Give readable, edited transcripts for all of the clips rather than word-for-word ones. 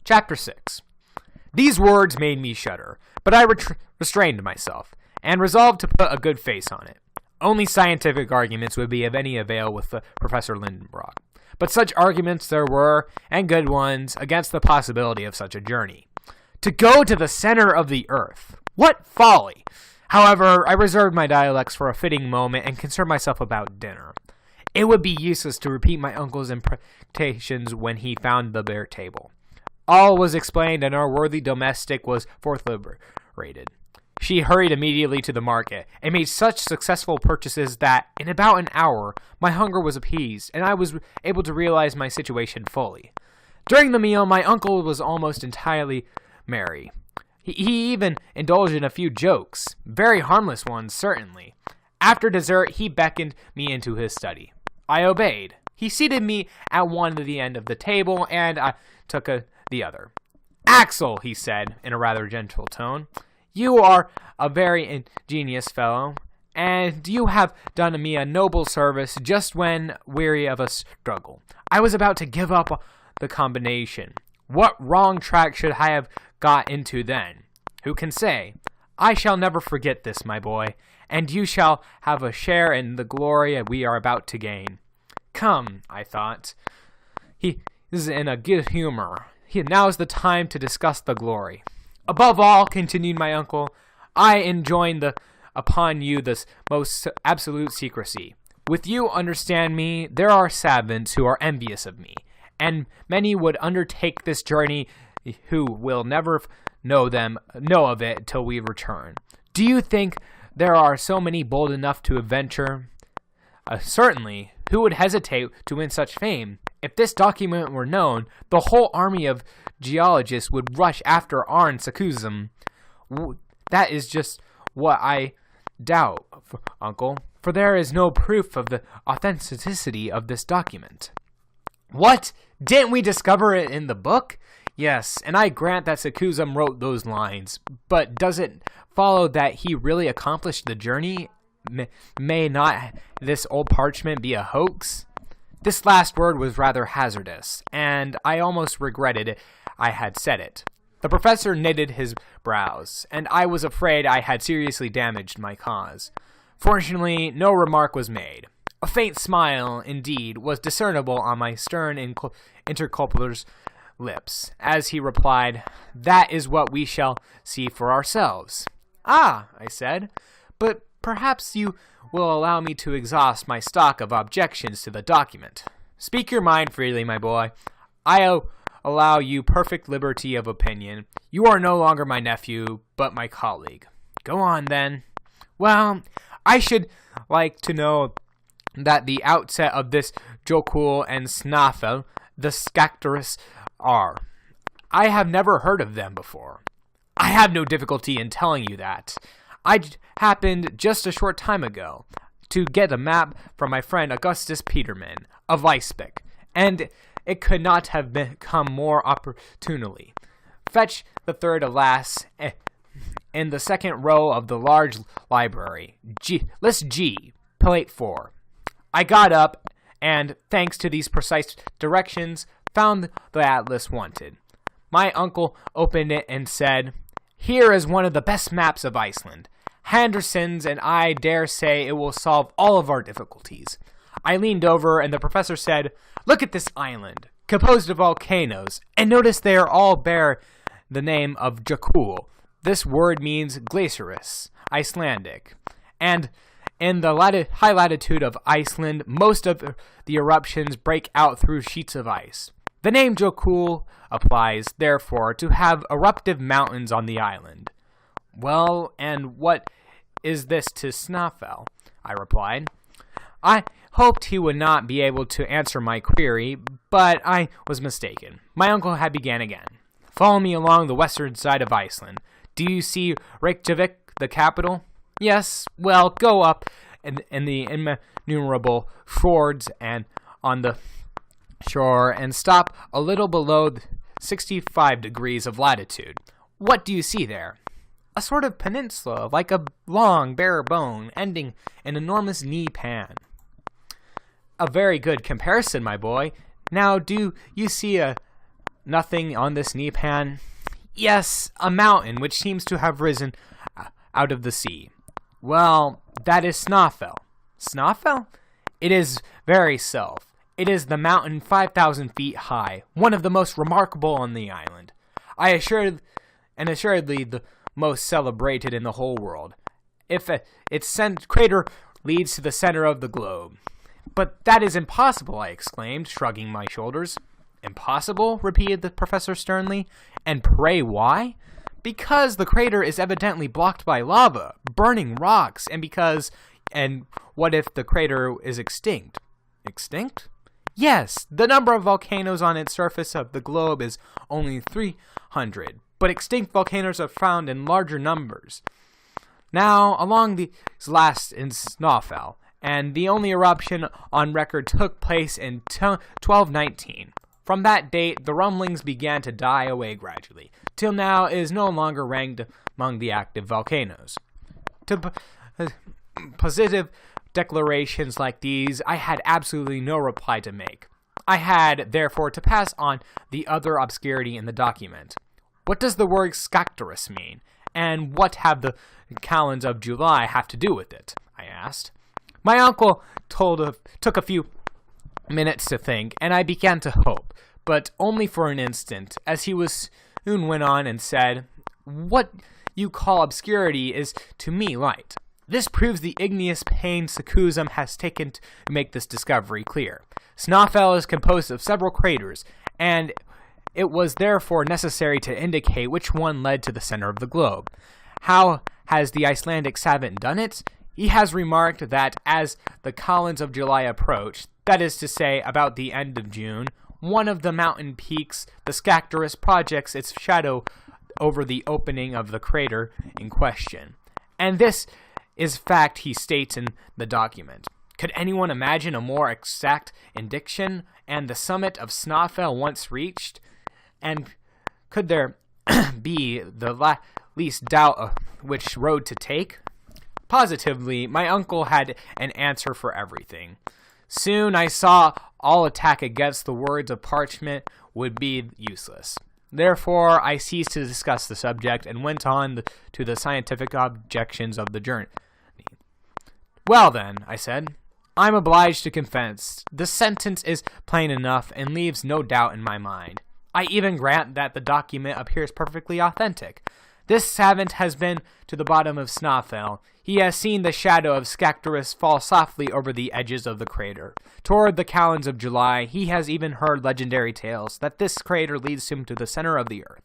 Chapter 6. These words made me shudder, but I restrained myself, and resolved to put a good face on it. Only scientific arguments would be of any avail with Professor Lindenbrock. But such arguments there were, and good ones, against the possibility of such a journey. To go to the center of the earth! What folly! However, I reserved my dialects for a fitting moment and concerned myself about dinner. It would be useless to repeat my uncle's imprecations when he found the bare table. All was explained, and our worthy domestic was forthrighted. She hurried immediately to the market, and made such successful purchases that, in about an hour, my hunger was appeased, and I was able to realize my situation fully. During the meal, my uncle was almost entirely merry. He even indulged in a few jokes, very harmless ones, certainly. After dessert, he beckoned me into his study. I obeyed. He seated me at one end of the table, and I took the other. "Axel," he said, in a rather gentle tone, "you are a very ingenious fellow, and you have done me a noble service just when weary of a struggle. I was about to give up the combination. What wrong track should I have got into then? Who can say? I shall never forget this, my boy, and you shall have a share in the glory we are about to gain." Come, I thought. He is in a good humor. Now is the time to discuss the glory. "Above all," continued my uncle, "I enjoin upon you the most absolute secrecy. With you, understand me, there are savants who are envious of me, and many would undertake this journey who will never know of it till we return. Do you think there are so many bold enough to adventure?" Certainly. Who would hesitate to win such fame? If this document were known, the whole army of geologists would rush after Arne Sakuzum. That is just what I doubt, uncle, for there is no proof of the authenticity of this document. What? Didn't we discover it in the book? Yes, and I grant that Sakuzum wrote those lines, but does it follow that he really accomplished the journey? May not this old parchment be a hoax? This last word was rather hazardous, and I almost regretted I had said it. The professor knitted his brows, and I was afraid I had seriously damaged my cause. Fortunately, no remark was made. A faint smile, indeed, was discernible on my stern interlocutor's lips, as he replied, "That is what we shall see for ourselves." "Ah," I said, "but perhaps you will allow me to exhaust my stock of objections to the document." "Speak your mind freely, my boy. I allow you perfect liberty of opinion. You are no longer my nephew, but my colleague." "Go on, then." "Well, I should like to know that the outset of this Jokul and Snaffel, the Scactorus, are. I have never heard of them before." "I have no difficulty in telling you that. I happened just a short time ago to get a map from my friend Augustus Peterman of Weisbeck, and it could not have come more opportunely. Fetch the third, alas, in the second row of the large library. List G, plate 4. I got up, and, thanks to these precise directions, found the atlas wanted. My uncle opened it and said, "Here is one of the best maps of Iceland. Henderson's, and I dare say it will solve all of our difficulties." I leaned over, and the professor said, "Look at this island, composed of volcanoes, and notice they are all bear the name of Jokul. This word means glacierous, Icelandic, and in the high latitude of Iceland, most of the eruptions break out through sheets of ice. The name Jokul applies, therefore, to have eruptive mountains on the island." "Well, and what is this to Snaffel?" I replied. I hoped he would not be able to answer my query, but I was mistaken. My uncle had begun again. "Follow me along the western side of Iceland. Do you see Reykjavik, the capital?" "Yes. Well, go up in the innumerable fjords and on the shore and stop a little below 65 degrees of latitude. What do you see there?" "A sort of peninsula, like a long, bare bone, ending in an enormous knee pan." "A very good comparison, my boy. Now, do you see nothing on this knee pan? Yes, a mountain which seems to have risen out of the sea. Well, that is Snaefell. Snaefell? It is very so. It is the mountain 5,000 feet high, one of the most remarkable on the island. Assuredly the most celebrated in the whole world. Its crater leads to the center of the globe. But that is impossible, I exclaimed, shrugging my shoulders. Impossible? Repeated the professor sternly. And pray why? Because the crater is evidently blocked by lava, burning rocks, and what if the crater is extinct? Extinct? Yes, the number of volcanoes on its surface of the globe is only 300, but extinct volcanoes are found in larger numbers. Now, along these last in Snaefell, and the only eruption on record took place in 1219. From that date, the rumblings began to die away gradually, till now it is no longer ranked among the active volcanoes. To positive declarations like these, I had absolutely no reply to make. I had, therefore, to pass on the other obscurity in the document. What does the word Scactorus mean, and what have the calends of July have to do with it? I asked. My uncle took a few minutes to think, and I began to hope, but only for an instant, as he soon went on and said, "What you call obscurity is to me light. This proves the igneous pains Sakuzum has taken to make this discovery clear. Snaefell is composed of several craters, and it was therefore necessary to indicate which one led to the center of the globe. How has the Icelandic savant done it? He has remarked that as the calends of July approached, that is to say, about the end of June, one of the mountain peaks, the Scactorus, projects its shadow over the opening of the crater in question. And this is fact he states in the document. Could anyone imagine a more exact indication, and the summit of Snaefell once reached? And could there be the least doubt of which road to take? Positively, my uncle had an answer for everything. Soon I saw all attack against the words of parchment would be useless. Therefore, I ceased to discuss the subject and went on to the scientific objections of the journey. Well then, I said, I'm obliged to confess, the sentence is plain enough and leaves no doubt in my mind. I even grant that the document appears perfectly authentic. This savant has been to the bottom of Snaefell. He has seen the shadow of Scactorus fall softly over the edges of the crater. Toward the calends of July, he has even heard legendary tales that this crater leads him to the center of the earth.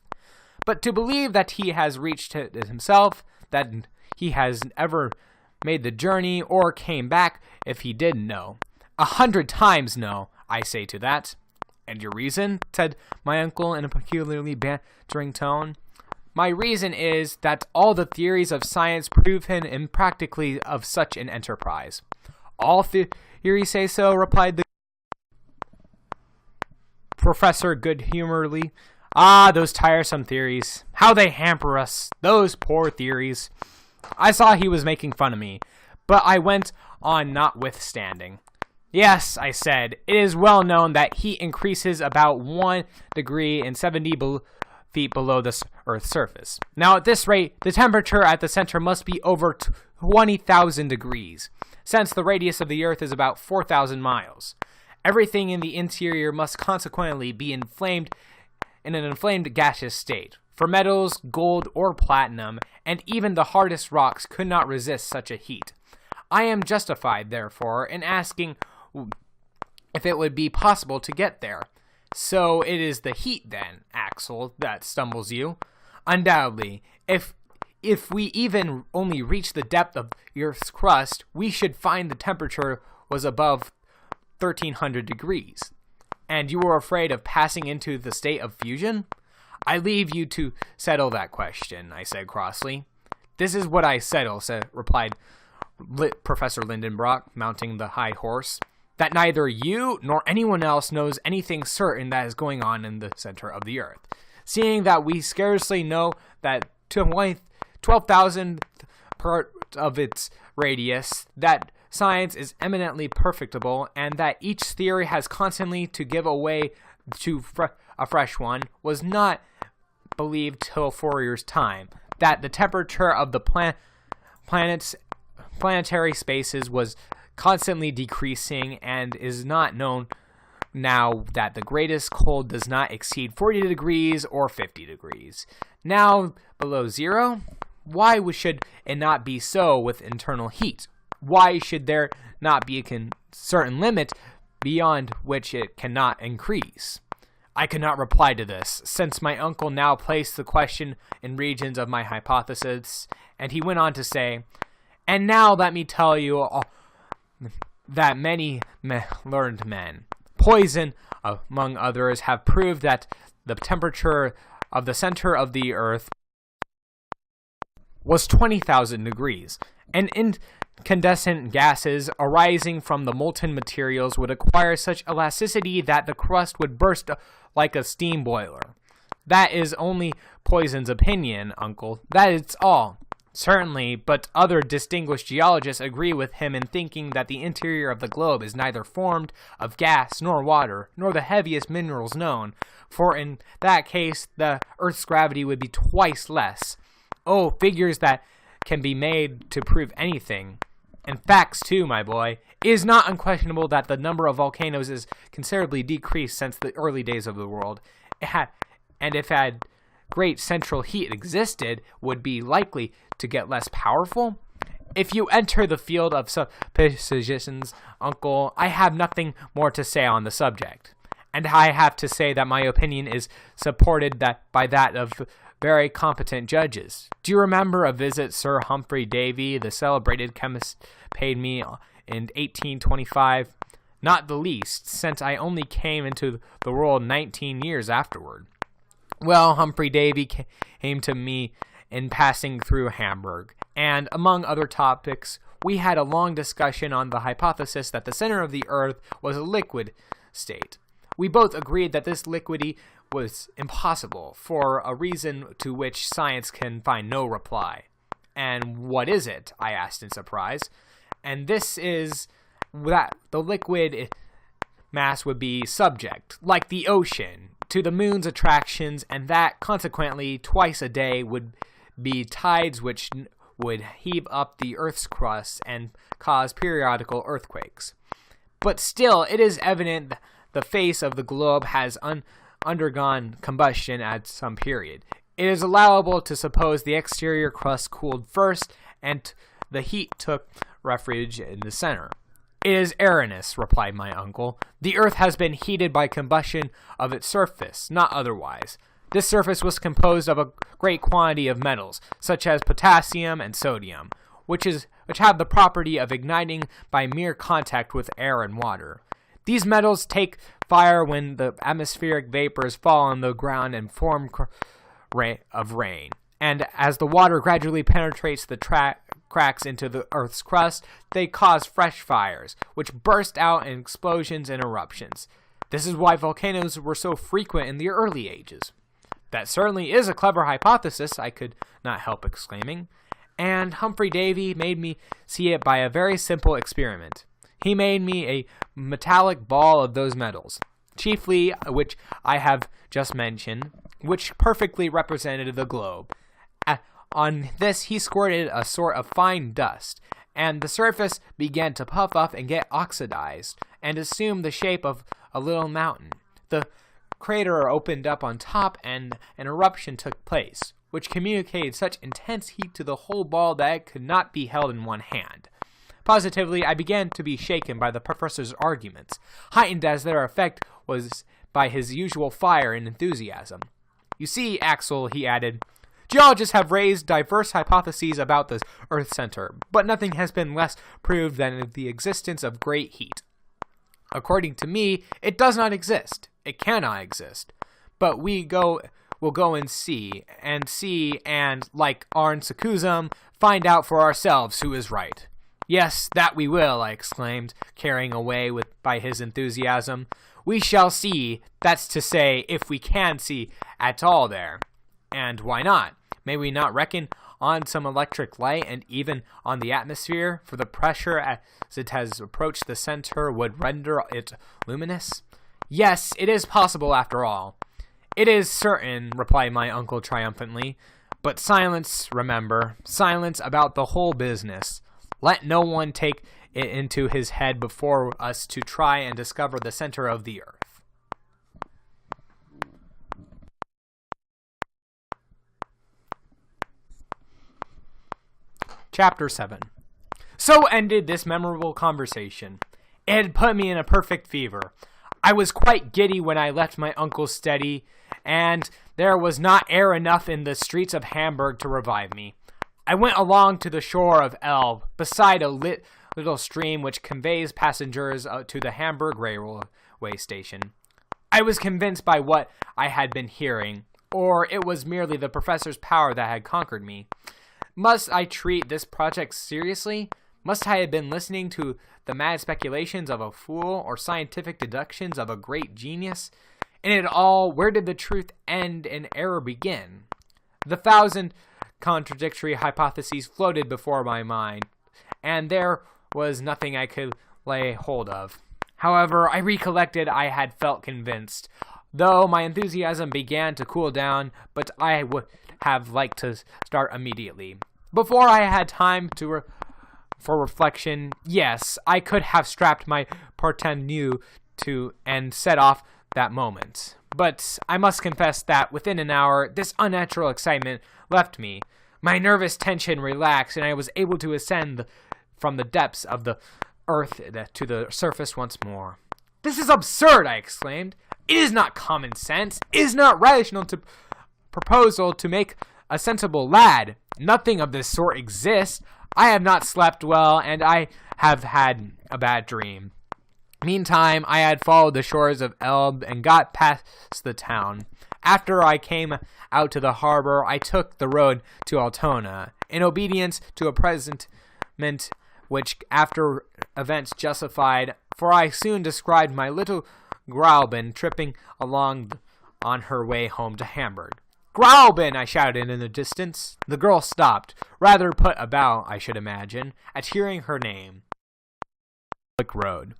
But to believe that he has reached it himself, that he has ever made the journey or came back, if he did know. 100 times no, I say to that. And your reason? Said my uncle in a peculiarly bantering tone. My reason is that all the theories of science prove him impractically of such an enterprise. All theories say so, replied the professor good-humoredly. Ah, those tiresome theories. How they hamper us. Those poor theories. I saw he was making fun of me, but I went on notwithstanding. Yes, I said, it is well known that heat increases about 1 degree and 70 feet below the Earth's surface. Now, at this rate, the temperature at the center must be over 20,000 degrees, since the radius of the Earth is about 4,000 miles. Everything in the interior must consequently be inflamed in an inflamed gaseous state. For metals, gold, or platinum, and even the hardest rocks could not resist such a heat. I am justified, therefore, in asking if it would be possible to get there. So it is the heat, then, Axel, that stumbles you. Undoubtedly, if we even only reach the depth of the Earth's crust, we should find the temperature was above 1,300 degrees. And you were afraid of passing into the state of fusion? I leave you to settle that question, I said crossly. This is what I settle, replied Professor Lindenbrock, mounting the high horse, that neither you nor anyone else knows anything certain that is going on in the center of the earth, seeing that we scarcely know that 12,000th part of its radius, that science is eminently perfectible, and that each theory has constantly to give away a fresh one, was not believed till Fourier's time, that the temperature of the planetary spaces was constantly decreasing, and is not known now that the greatest cold does not exceed 40 degrees or 50 degrees. Now below zero? Why should it not be so with internal heat? Why should there not be a certain limit beyond which it cannot increase? I could not reply to this, since my uncle now placed the question in regions of my hypothesis, and he went on to say, "And now let me tell you that many learned men, Poisson among others, have proved that the temperature of the center of the Earth was 20,000 degrees, and incandescent gases arising from the molten materials would acquire such elasticity that the crust would burst like a steam boiler. That is only Poisson's opinion, uncle. That is all. Certainly, but other distinguished geologists agree with him in thinking that the interior of the globe is neither formed of gas nor water, nor the heaviest minerals known, for in that case the Earth's gravity would be twice less. Oh, figures that can be made to prove anything. And facts too, my boy. It is not unquestionable that the number of volcanoes is considerably decreased since the early days of the world, and if had great central heat existed, would be likely to get less powerful. If you enter the field of suppositions, uncle, I have nothing more to say on the subject, and I have to say that my opinion is supported by that of very competent judges. Do you remember a visit Sir Humphrey Davy, the celebrated chemist, paid me in 1825? Not the least, since I only came into the world 19 years afterward. Well, Humphrey Davy came to me in passing through Hamburg, and among other topics, we had a long discussion on the hypothesis that the center of the Earth was a liquid state. We both agreed that this liquidity was impossible, for a reason to which science can find no reply. And what is it? I asked in surprise. And this is that the liquid mass would be subject, like the ocean, to the moon's attractions, and that, consequently, twice a day would be tides which would heave up the Earth's crust and cause periodical earthquakes. But still, it is evident that the face of the globe has undergone combustion at some period. It is allowable to suppose the exterior crust cooled first, and the heat took refuge in the center. It is erroneous, replied my uncle. The earth has been heated by combustion of its surface, not otherwise. This surface was composed of a great quantity of metals, such as potassium and sodium, which have the property of igniting by mere contact with air and water. These metals take fire when the atmospheric vapors fall on the ground and form of rain. And as the water gradually penetrates the cracks into the Earth's crust, they cause fresh fires, which burst out in explosions and eruptions. This is why volcanoes were so frequent in the early ages. That certainly is a clever hypothesis, I could not help exclaiming. And Humphrey Davy made me see it by a very simple experiment. He made me a metallic ball of those metals, chiefly which I have just mentioned, which perfectly represented the globe. On this he squirted a sort of fine dust, and the surface began to puff up and get oxidized, and assume the shape of a little mountain. The crater opened up on top, and an eruption took place, which communicated such intense heat to the whole ball that it could not be held in one hand. Positively, I began to be shaken by the professor's arguments, heightened as their effect was by his usual fire and enthusiasm. You see, Axel, he added, geologists have raised diverse hypotheses about the Earth's center, but nothing has been less proved than the existence of great heat. According to me, it does not exist. It cannot exist. But will go and see, and, like Arne Sakuzum, find out for ourselves who is right. Yes, that we will, I exclaimed, carrying away by his enthusiasm. We shall see, that's to say, if we can see at all there. And why not? May we not reckon on some electric light and even on the atmosphere, for the pressure as it has approached the center would render it luminous? Yes, it is possible after all. It is certain, replied my uncle triumphantly. But silence, remember, silence about the whole business. Let no one take it into his head before us to try and discover the center of the earth. Chapter 7. So ended this memorable conversation. It had put me in a perfect fever. I was quite giddy when I left my uncle's study, and there was not air enough in the streets of Hamburg to revive me. I went along to the shore of Elbe, beside a little stream which conveys passengers to the Hamburg railway station. I was convinced by what I had been hearing, or it was merely the professor's power that had conquered me. Must I treat this project seriously? Must I have been listening to the mad speculations of a fool or scientific deductions of a great genius? In it all, where did the truth end and error begin? The thousand contradictory hypotheses floated before my mind, and there was nothing I could lay hold of. However, I recollected I had felt convinced, though my enthusiasm began to cool down, but I would have liked to start immediately. Before I had time for reflection, yes, I could have strapped my partenue to and set off that moment. But I must confess that within an hour, this unnatural excitement left me. My nervous tension relaxed, and I was able to ascend from the depths of the earth to the surface once more. "This is absurd!" I exclaimed. "It is not common sense. It is not rational to proposal to make a sensible lad. Nothing of this sort exists. I have not slept well, and I have had a bad dream." Meantime, I had followed the shores of Elbe and got past the town. After I came out to the harbor, I took the road to Altona, in obedience to a presentiment which after events justified, for I soon described my little Grauben tripping along on her way home to Hamburg. "Grauben!" I shouted in the distance. The girl stopped, rather put about, I should imagine, at hearing her name. Road.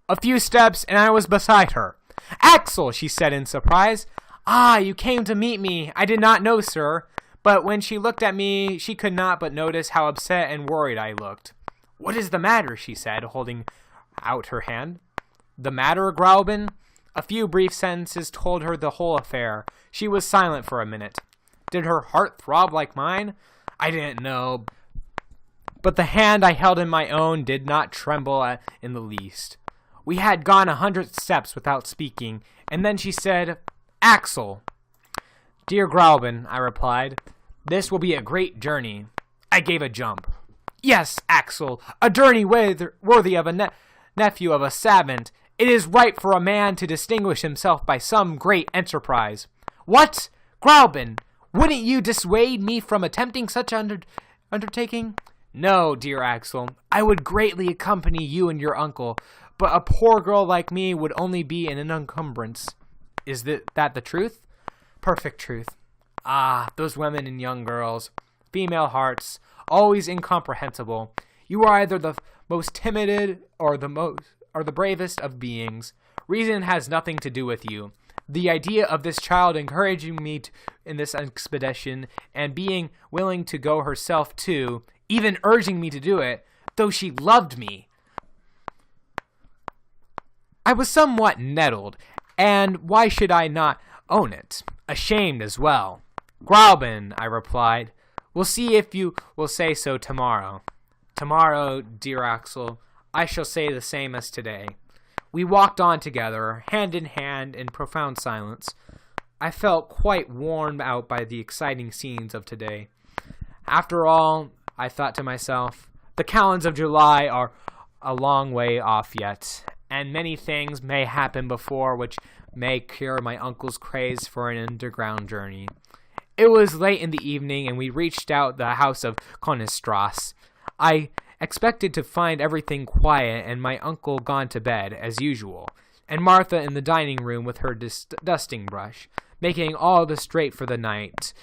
A few steps, and I was beside her. "Axel!" she said in surprise. "Ah, you came to meet me. I did not know, sir." But when she looked at me, she could not but notice how upset and worried I looked. "What is the matter?" she said, holding out her hand. "The matter, Grauben?" A few brief sentences told her the whole affair. She was silent for a minute. Did her heart throb like mine? I didn't know. But the hand I held in my own did not tremble in the least. We had gone 100 steps without speaking, and then she said, "Axel." "Dear Grauben," I replied, "this will be a great journey." I gave a jump. "Yes, Axel, a journey worthy of a nephew of a savant. It is right for a man to distinguish himself by some great enterprise." "What? Grauben, wouldn't you dissuade me from attempting such undertaking?" "No, dear Axel, I would greatly accompany you and your uncle, but a poor girl like me would only be an encumbrance." "Is that the truth?" "Perfect truth." "Ah, those women and young girls. Female hearts, always incomprehensible. You are either the most timid or the bravest of beings. Reason has nothing to do with you. The idea of this child encouraging me in this expedition, and being willing to go herself too, even urging me to do it, though she loved me." I was somewhat nettled, and why should I not own it? Ashamed as well. "Grauben," I replied, "we'll see if you will say so tomorrow." "Tomorrow, dear Axel, I shall say the same as today." We walked on together, hand in hand, in profound silence. I felt quite worn out by the exciting scenes of today. After all, I thought to myself, the calends of July are a long way off yet, and many things may happen before which may cure my uncle's craze for an underground journey. It was late in the evening, and we reached out the house of Konigstrasse. I expected to find everything quiet and my uncle gone to bed, as usual, and Martha in the dining room with her dusting brush, making all the straight for the night.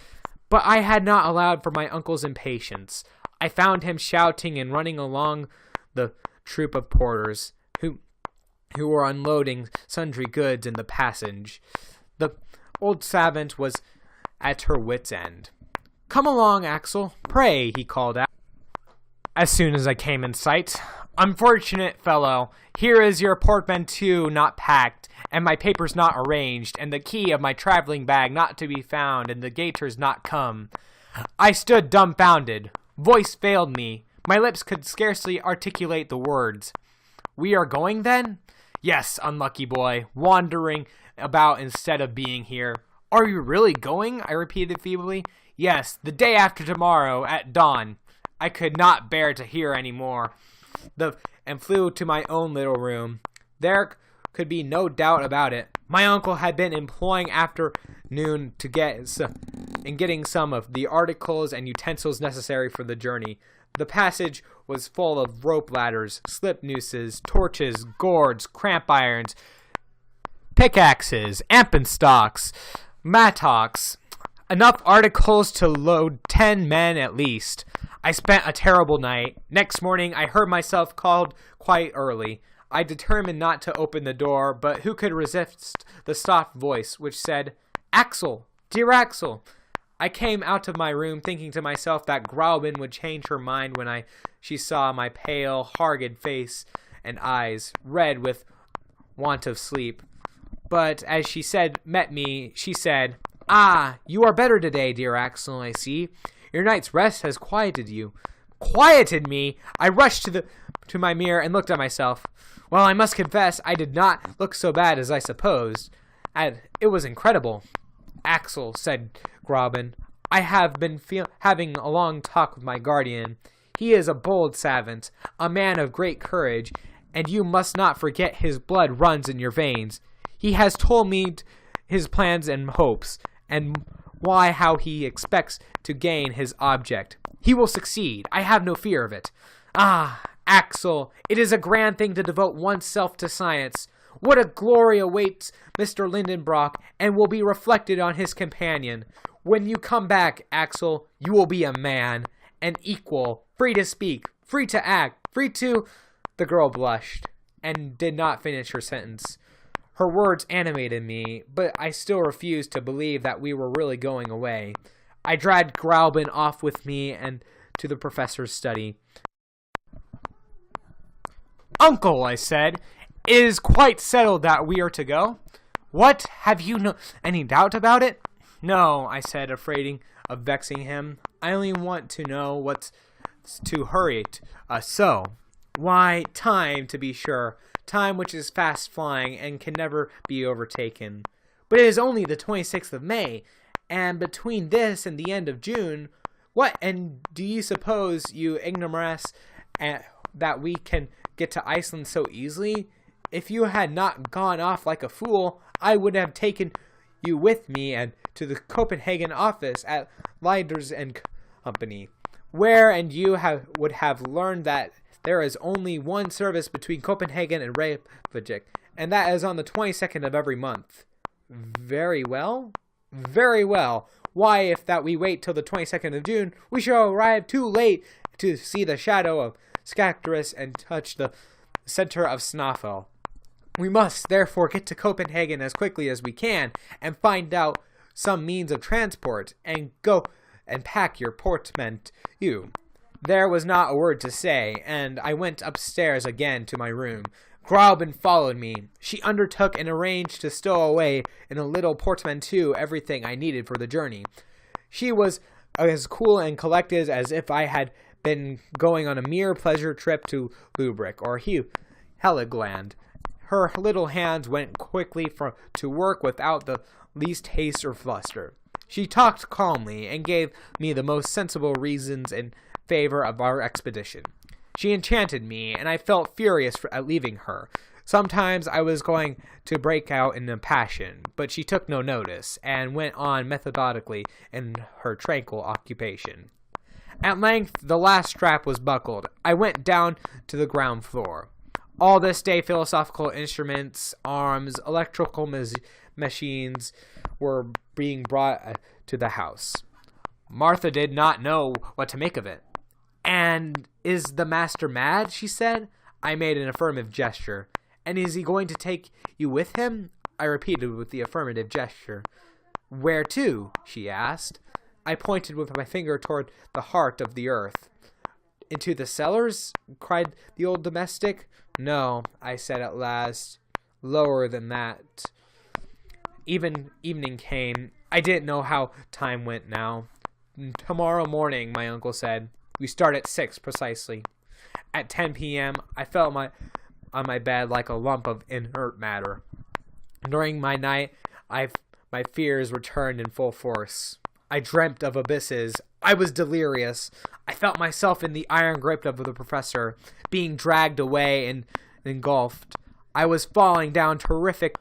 But I had not allowed for my uncle's impatience. I found him shouting and running along the troop of porters, who who were unloading sundry goods in the passage. The old savant was at her wit's end. "Come along, Axel, pray," he called out as soon as I came in sight. "Unfortunate fellow, here is your portmanteau not packed, and my papers not arranged, and the key of my traveling bag not to be found, and the gaiters not come." I stood dumbfounded. Voice failed me. My lips could scarcely articulate the words. "We are going, then?" "Yes, unlucky boy, wandering about instead of being here." "Are you really going?" I repeated feebly. "Yes, the day after tomorrow, at dawn." I could not bear to hear any more, and flew to my own little room. There could be no doubt about it. My uncle had been employing afternoon to getting some of the articles and utensils necessary for the journey. The passage was full of rope ladders, slip nooses, torches, gourds, cramp irons, pickaxes, alpenstocks, mattocks, enough articles to load 10 men at least. I spent a terrible night. Next morning I heard myself called quite early. I determined not to open the door, but who could resist the soft voice which said, "Axel, dear Axel." I came out of my room thinking to myself that Gräuben would change her mind when she saw my pale, haggard face and eyes, red with want of sleep. But as she met me, she said, "Ah, you are better today, dear Axel, I see. Your night's rest has quieted you." Quieted me! I rushed to my mirror and looked at myself. Well, I must confess, I did not look so bad as I supposed. It was incredible. "Axel," said Gräuben, "I have been having a long talk with my guardian. He is a bold savant, a man of great courage, and you must not forget his blood runs in your veins. He has told me his plans and hopes, and how he expects to gain his object. He will succeed. I have no fear of it. Ah, Axel, it is a grand thing to devote oneself to science. What a glory awaits Mr. Lindenbrock and will be reflected on his companion. When you come back, Axel, you will be a man, an equal, free to speak, free to act, free to—" The girl blushed and did not finish her sentence. Her words animated me, but I still refused to believe that we were really going away. I dragged Gräuben off with me and to the professor's study. "Uncle," I said, "it is quite settled that we are to go?" "What? Have you any doubt about it?" "No," I said, afraid of vexing him. "I only want to know what's to hurry us so." "Why, time, to be sure. Time which is fast flying and can never be overtaken." "But it is only the 26th of May, and between this and the end of June, what, and do you suppose, you ignoramus, that we can get to Iceland so easily? If you had not gone off like a fool, I would have taken you with me and to the Copenhagen office at Leiders and Company, where and you would have learned that there is only one service between Copenhagen and Reykjavik, and that is on the 22nd of every month." "Very well." "Very well. Why, if that we wait till the 22nd of June, we shall arrive too late to see the shadow of Scartaris and touch the center of Snæfell. We must, therefore, get to Copenhagen as quickly as we can, and find out some means of transport, and go and pack your portmanteau." There was not a word to say, and I went upstairs again to my room. Gräuben followed me. She undertook and arranged to stow away in a little portmanteau everything I needed for the journey. She was as cool and collected as if I had been going on a mere pleasure trip to Lubric or Heligoland. Her little hands went quickly to work without the least haste or fluster. She talked calmly and gave me the most sensible reasons in favor of our expedition. She enchanted me, and I felt furious at leaving her. Sometimes I was going to break out in a passion, but she took no notice, and went on methodically in her tranquil occupation. At length the last strap was buckled. I went down to the ground floor. All this day philosophical instruments, arms, electrical machines were being brought to the house. Martha did not know what to make of it. "And is the master mad?" she said. I made an affirmative gesture. And is he going to take you with him? I repeated with the affirmative gesture. Where to? She asked. I pointed with my finger toward the heart of the earth. Into the cellars? Cried the old domestic. No, I said at last. Lower than that. Evening came. I didn't know how time went now. Tomorrow morning, my uncle said. We start at 6 precisely. At 10 p.m., I felt on my bed like a lump of inert matter. During my night, my fears returned in full force. I dreamt of abysses. I was delirious. I felt myself in the iron grip of the professor, being dragged away and engulfed. I was falling down terrific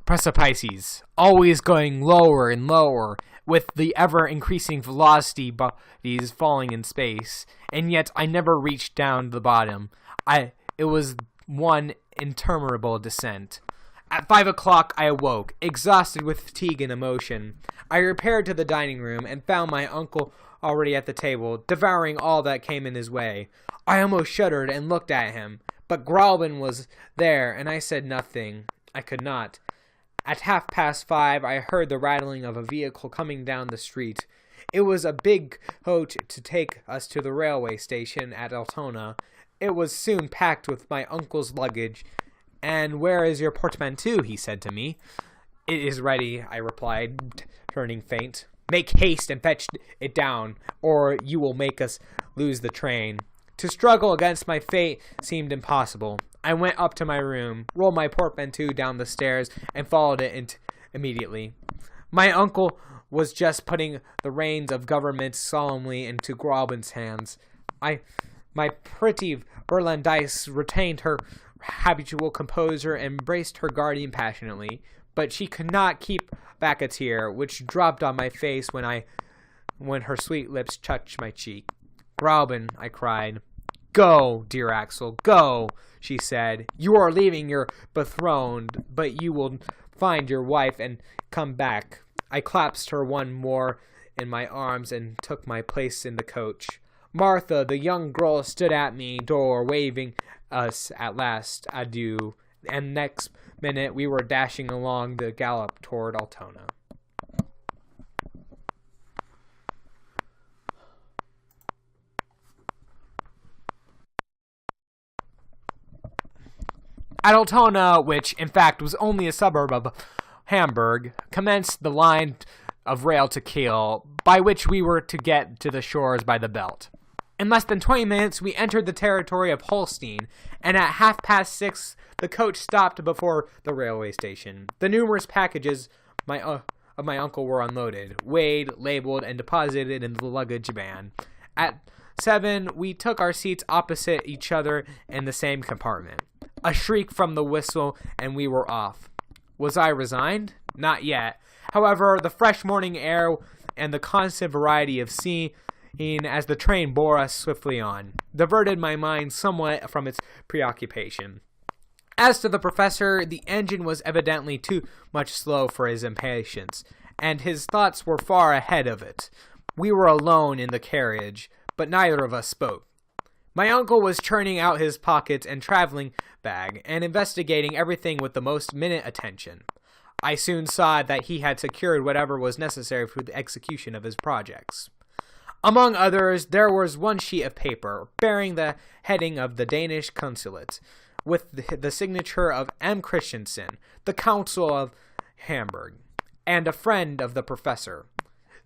precipices, always going lower and lower, with the ever-increasing velocity bodies falling in space, and yet I never reached down to the bottom. It was one interminable descent. At 5 o'clock I awoke, exhausted with fatigue and emotion. I repaired to the dining room and found my uncle already at the table, devouring all that came in his way. I almost shuddered and looked at him, but Gräuben was there, and I said nothing. I could not. At 5:30 I heard the rattling of a vehicle coming down the street. It was a big coach to take us to the railway station at Altona. It was soon packed with my uncle's luggage. And where is your portmanteau? He said to me. It is ready, I replied, turning faint. Make haste and fetch it down, or you will make us lose the train. To struggle against my fate seemed impossible. I went up to my room, rolled my portmanteau down the stairs, and followed it immediately. My uncle was just putting the reins of government solemnly into Gräuben's hands. My pretty Berlandice retained her habitual composure and embraced her guardian passionately, but she could not keep back a tear, which dropped on my face when her sweet lips touched my cheek. Gräuben, I cried. Go, dear Axel, go, she said. You are leaving your betrothed, but you will find your wife and come back. I clasped her one more in my arms and took my place in the coach. Martha, the young girl, stood at me door, waving us at last adieu, and next minute we were dashing along the gallop toward Altona. At Altona, which in fact was only a suburb of Hamburg, commenced the line of rail to Kiel, by which we were to get to the shores by the Belt. In less than 20 minutes, we entered the territory of Holstein, and at 6:30 the coach stopped before the railway station. The numerous packages of my uncle were unloaded, weighed, labeled, and deposited in the luggage van. At 7, we took our seats opposite each other in the same compartment. A shriek from the whistle, and we were off. Was I resigned? Not yet. However, the fresh morning air and the constant variety of scene as the train bore us swiftly on diverted my mind somewhat from its preoccupation. As to the professor, the engine was evidently too much slow for his impatience, and his thoughts were far ahead of it. We were alone in the carriage, but neither of us spoke. My uncle was churning out his pockets and traveling bag, and investigating everything with the most minute attention. I soon saw that he had secured whatever was necessary for the execution of his projects. Among others, there was one sheet of paper, bearing the heading of the Danish consulate, with the signature of M. Christensen, the consul of Hamburg, and a friend of the professor.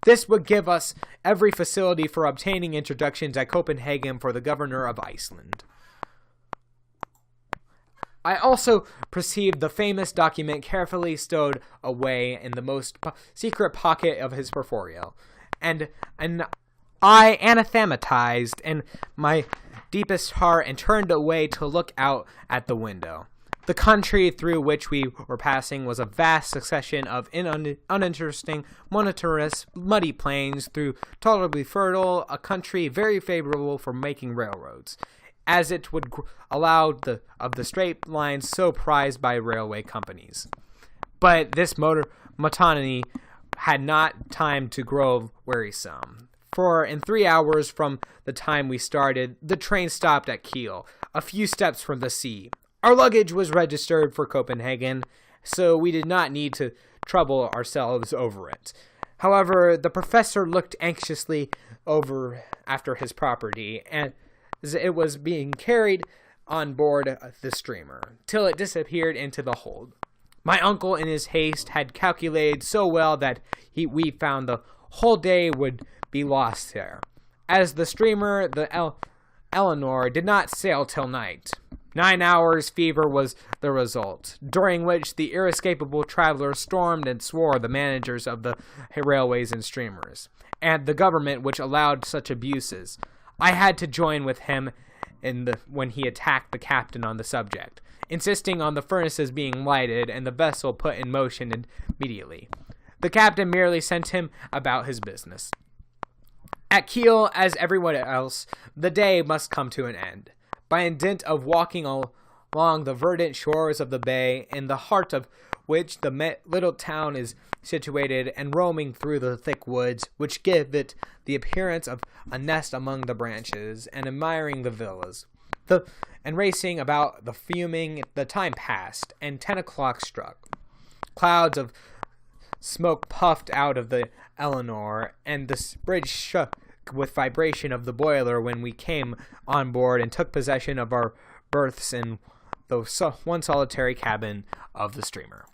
This would give us every facility for obtaining introductions at Copenhagen for the governor of Iceland. I also perceived the famous document carefully stowed away in the most secret pocket of his portfolio, and I anathematized in my deepest heart and turned away to look out at the window. The country through which we were passing was a vast succession of uninteresting, monotonous, muddy plains through tolerably fertile, a country very favorable for making railroads, as it would allow of the straight lines so prized by railway companies. But this monotony had not time to grow wearisome, for in 3 hours from the time we started, the train stopped at Kiel, a few steps from the sea. Our luggage was registered for Copenhagen, so we did not need to trouble ourselves over it. However, the professor looked anxiously over after his property, and as it was being carried on board the steamer, till it disappeared into the hold. My uncle, in his haste, had calculated so well that we found the whole day would be lost there, as the steamer, the Eleanor, did not sail till night. 9 hours' fever was the result, during which the inescapable traveler stormed and swore the managers of the railways and steamers, and the government which allowed such abuses. I had to join with him when he attacked the captain on the subject, insisting on the furnaces being lighted and the vessel put in motion immediately. The captain merely sent him about his business. At Kiel, as everyone else, the day must come to an end. By dint of walking along the verdant shores of the bay, in the heart of which the little town is situated, and roaming through the thick woods, which give it the appearance of a nest among the branches, and admiring the villas, and racing about the fuming, the time passed, and 10 o'clock struck. Clouds of smoke puffed out of the Eleanor, and the bridge shook with vibration of the boiler when we came on board and took possession of our berths in the one solitary cabin of the steamer.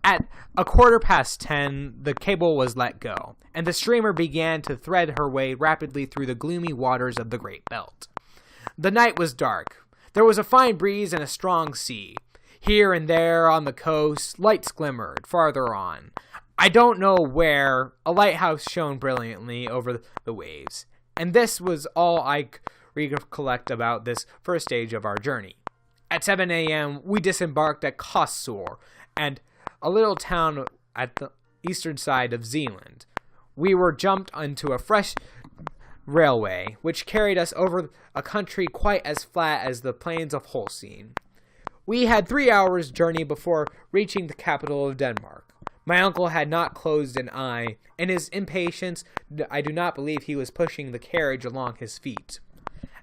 At 10:15, the cable was let go, and the steamer began to thread her way rapidly through the gloomy waters of the Great Belt. The night was dark. There was a fine breeze and a strong sea. Here and there on the coast, lights glimmered. Farther on, I don't know where, a lighthouse shone brilliantly over the waves. And this was all I recollect about this first stage of our journey. At 7 a.m., we disembarked at Kossor, and a little town at the eastern side of Zealand. We were jumped onto a fresh railway, which carried us over a country quite as flat as the plains of Holstein. We had 3 hours' journey before reaching the capital of Denmark. My uncle had not closed an eye. In his impatience, I do not believe he was pushing the carriage along his feet.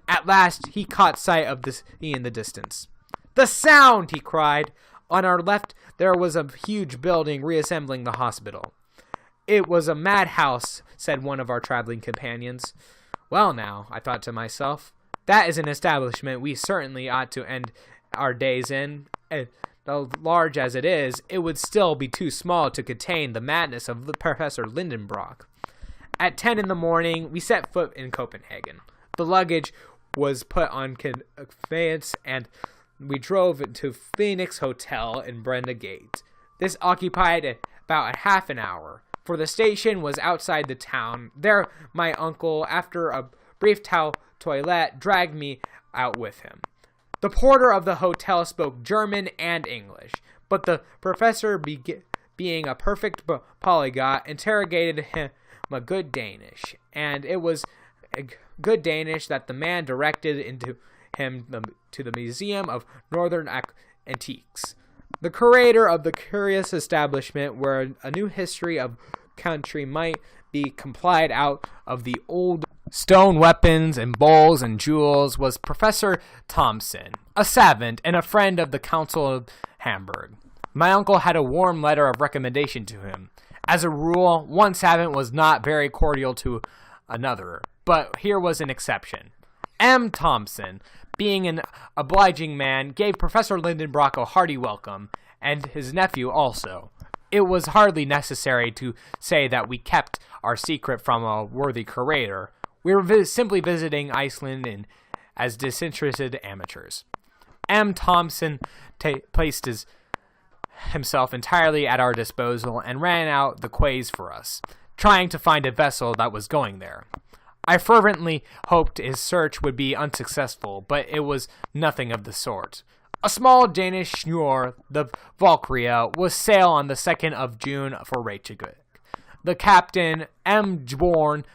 At last, he caught sight of the sea in the distance. "The Sound!" he cried. On our left, there was a huge building reassembling the hospital. "It was a madhouse," said one of our traveling companions. Well now, I thought to myself, that is an establishment we certainly ought to end our days in. Though large as it is, it would still be too small to contain the madness of Professor Lindenbrock. At 10 in the morning, we set foot in Copenhagen. The luggage was put on conveyance, and we drove to Phoenix Hotel in Brenda Gate. This occupied about half an hour, for the station was outside the town. There, my uncle, after a brief toilet, dragged me out with him. The porter of the hotel spoke German and English, but the professor, being a perfect polyglot, interrogated him a good Danish, and it was a good Danish that the man directed into him to the Museum of Northern Antiques, the curator of the curious establishment where a new history of country might be compiled out of the old stone weapons and bowls and jewels, was Professor Thomson, a savant and a friend of the Council of Hamburg. My uncle had a warm letter of recommendation to him. As a rule, one savant was not very cordial to another, but here was an exception. M. Thomson, being an obliging man, gave Professor Lindenbrock a hearty welcome, and his nephew also. It was hardly necessary to say that we kept our secret from a worthy curator. We were simply visiting Iceland as disinterested amateurs. M. Thomson placed himself entirely at our disposal and ran out the quays for us, trying to find a vessel that was going there. I fervently hoped his search would be unsuccessful, but it was nothing of the sort. A small Danish schooner, the Valkyria, was sail on the 2nd of June for Reykjavik. The captain, M. Born,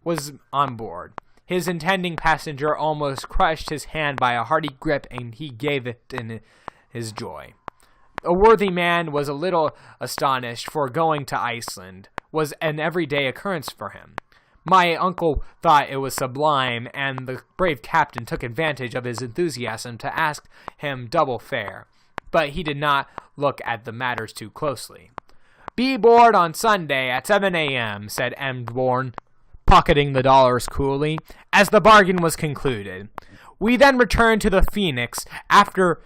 was on board. His intending passenger almost crushed his hand by a hearty grip, and he gave it in his joy. A worthy man was a little astonished, for going to Iceland was an everyday occurrence for him. My uncle thought it was sublime, and the brave captain took advantage of his enthusiasm to ask him double fare. But he did not look at the matters too closely. "Be board on Sunday at 7 a.m.," said M. Bourne, pocketing the dollars coolly, as the bargain was concluded. We then returned to the Phoenix after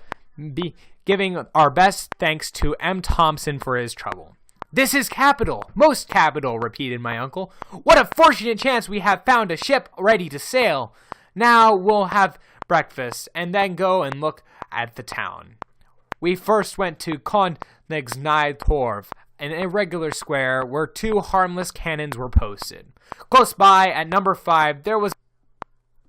giving our best thanks to M. Thompson for his trouble. "This is capital, most capital," repeated my uncle. "What a fortunate chance we have found a ship ready to sail. Now we'll have breakfast, and then go and look at the town." We first went to Königsnäs Torv, an irregular square where 2 harmless cannons were posted. Close by, at number 5, there was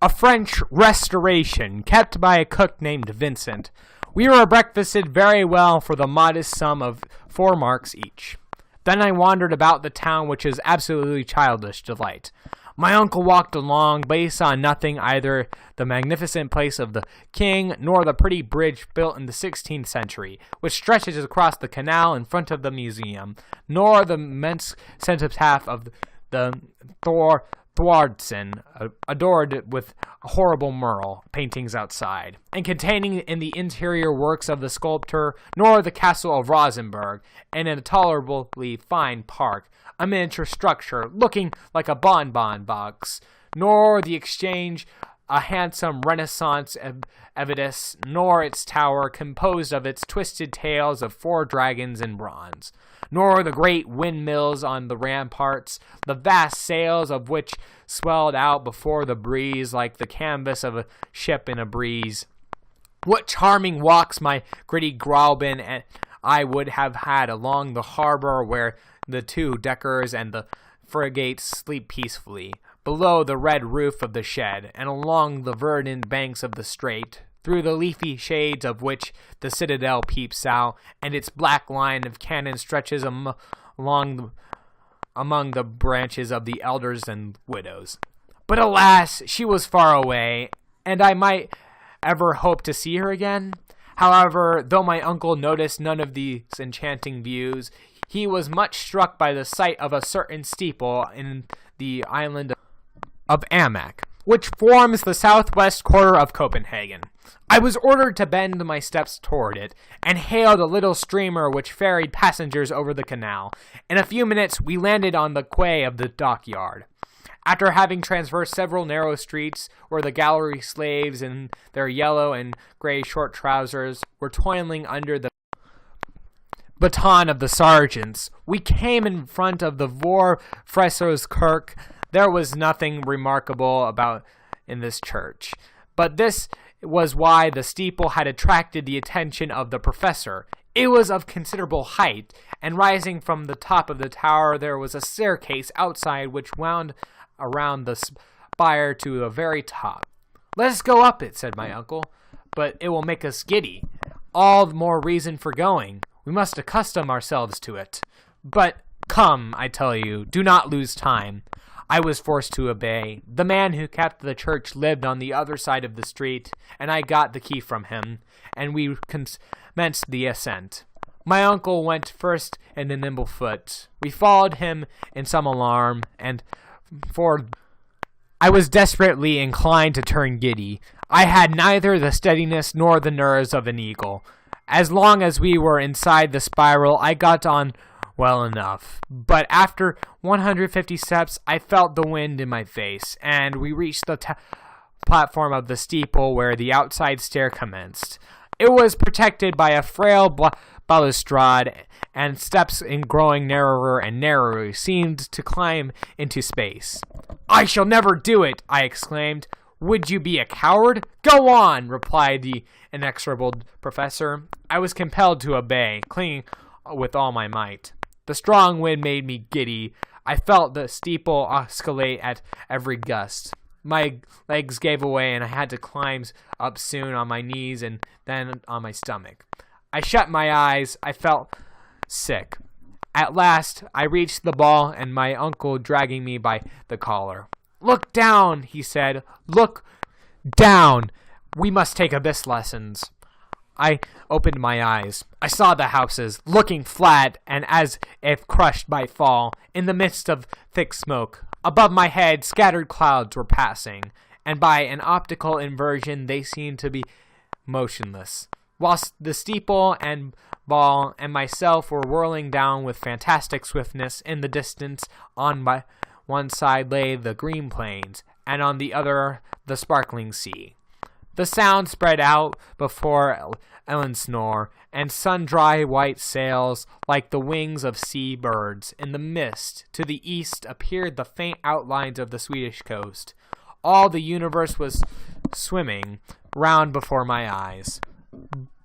a French restauration kept by a cook named Vincent. We were breakfasted very well for the modest sum of 4 marks each. Then I wandered about the town, which is absolutely childish delight. My uncle walked along, but he saw nothing, either the magnificent place of the king, nor the pretty bridge built in the 16th century, which stretches across the canal in front of the museum, nor the immense cenotaph of the Thwardsen, adored with horrible mural paintings outside, and containing in the interior works of the sculptor, nor the castle of Rosenberg, in a tolerably fine park, a miniature structure looking like a bonbon box, nor the exchange, a handsome Renaissance edifice, nor its tower, composed of its twisted tails of 4 dragons in bronze, nor the great windmills on the ramparts, the vast sails of which swelled out before the breeze like the canvas of a ship in a breeze. What charming walks my gritty Graubin and I would have had along the harbor, where the 2 deckers and the frigates sleep peacefully, below the red roof of the shed, and along the verdant banks of the strait, through the leafy shades of which the citadel peeps out, and its black line of cannon stretches among the branches of the elders and widows. But alas, she was far away, and I might ever hope to see her again. However, though my uncle noticed none of these enchanting views, he was much struck by the sight of a certain steeple in the island of Amak, which forms the southwest quarter of Copenhagen. I was ordered to bend my steps toward it, and hailed a little steamer which ferried passengers over the canal. In a few minutes we landed on the quay of the dockyard. After having traversed several narrow streets where the gallery slaves in their yellow and gray short trousers were toiling under the baton of the sergeants, we came in front of the Vor Fresso's Kirk. There was nothing remarkable about in this church, but this was why the steeple had attracted the attention of the professor. It was of considerable height, and rising from the top of the tower there was a staircase outside which wound around the spire to the very top. "Let us go up it," said my uncle, "but it will make us giddy." "All the more reason for going. We must accustom ourselves to it." "But come, I tell you, do not lose time." I was forced to obey. The man who kept the church lived on the other side of the street, and I got the key from him, and we commenced the ascent. My uncle went first in a nimble foot. We followed him in some alarm, and for I was desperately inclined to turn giddy. I had neither the steadiness nor the nerves of an eagle. As long as we were inside the spiral, I got on well enough, but after 150 steps I felt the wind in my face, and we reached the platform of the steeple where the outside stair commenced. It was protected by a frail balustrade, and steps, in growing narrower and narrower, seemed to climb into space. "I shall never do it!" I exclaimed. "Would you be a coward? Go on!" replied the inexorable professor. I was compelled to obey, clinging with all my might. The strong wind made me giddy. I felt the steeple oscillate at every gust. My legs gave way, and I had to climb up soon on my knees and then on my stomach. I shut my eyes. I felt sick. At last I reached the ball, and my uncle dragging me by the collar. "Look down," he said. "Look down. We must take abyss lessons." I opened my eyes. I saw the houses, looking flat and as if crushed by fall, in the midst of thick smoke. Above my head, scattered clouds were passing, and by an optical inversion they seemed to be motionless, whilst the steeple and ball and myself were whirling down with fantastic swiftness. In the distance, on my one side lay the green plains, and on the other the sparkling sea. The sound spread out before Elensnor, and sun-dry white sails like the wings of sea birds. In the mist to the east appeared the faint outlines of the Swedish coast. All the universe was swimming round before my eyes.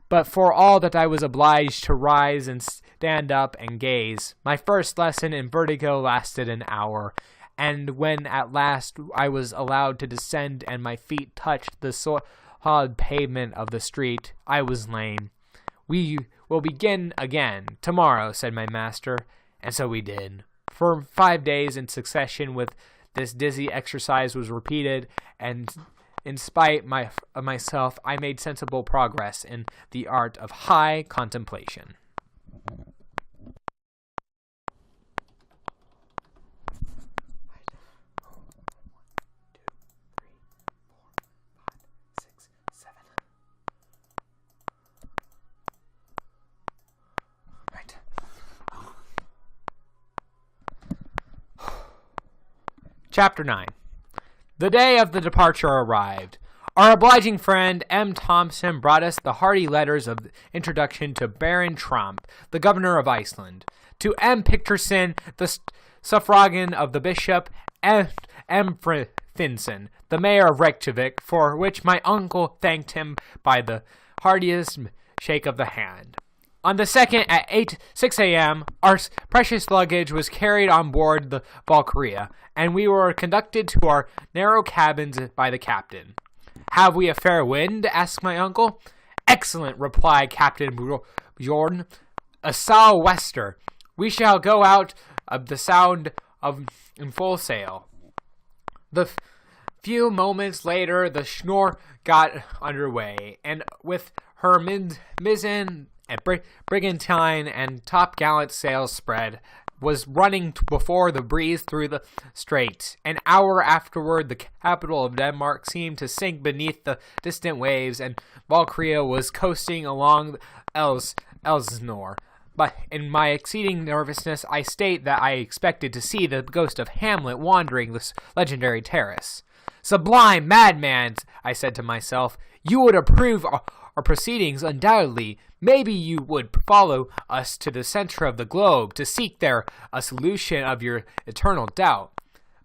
But for all that I was obliged to rise and stand up and gaze. My first lesson in vertigo lasted an hour, and when at last I was allowed to descend and my feet touched the solid pavement of the street, I was lame. "We will begin again tomorrow," said my master, and so we did. For 5 days in succession with this dizzy exercise was repeated, and in spite of myself, I made sensible progress in the art of high contemplation. Chapter 9. The day of the departure arrived. Our obliging friend M. Thompson brought us the hearty letters of introduction to Baron Trump, the governor of Iceland, to M. Picterson, the suffragan of the bishop, and M. Finson, the mayor of Reykjavik, for which my uncle thanked him by the heartiest shake of the hand. On the 2nd at 6 a.m., our precious luggage was carried on board the Valkyria, and we were conducted to our narrow cabins by the captain. "Have we a fair wind?" asked my uncle. "Excellent," replied Captain Bjorn. "A sou'wester. We shall go out of the sound in full sail." The few moments later, the Schnorr got under way, and with her mizzen and brigantine and top-gallant sails spread, was running before the breeze through the strait. An hour afterward, the capital of Denmark seemed to sink beneath the distant waves, and Valkyria was coasting along Elsinore. But in my exceeding nervousness, I state that I expected to see the ghost of Hamlet wandering this legendary terrace. "Sublime madman," I said to myself, "you would approve our proceedings undoubtedly. Maybe you would follow us to the center of the globe to seek there a solution of your eternal doubt."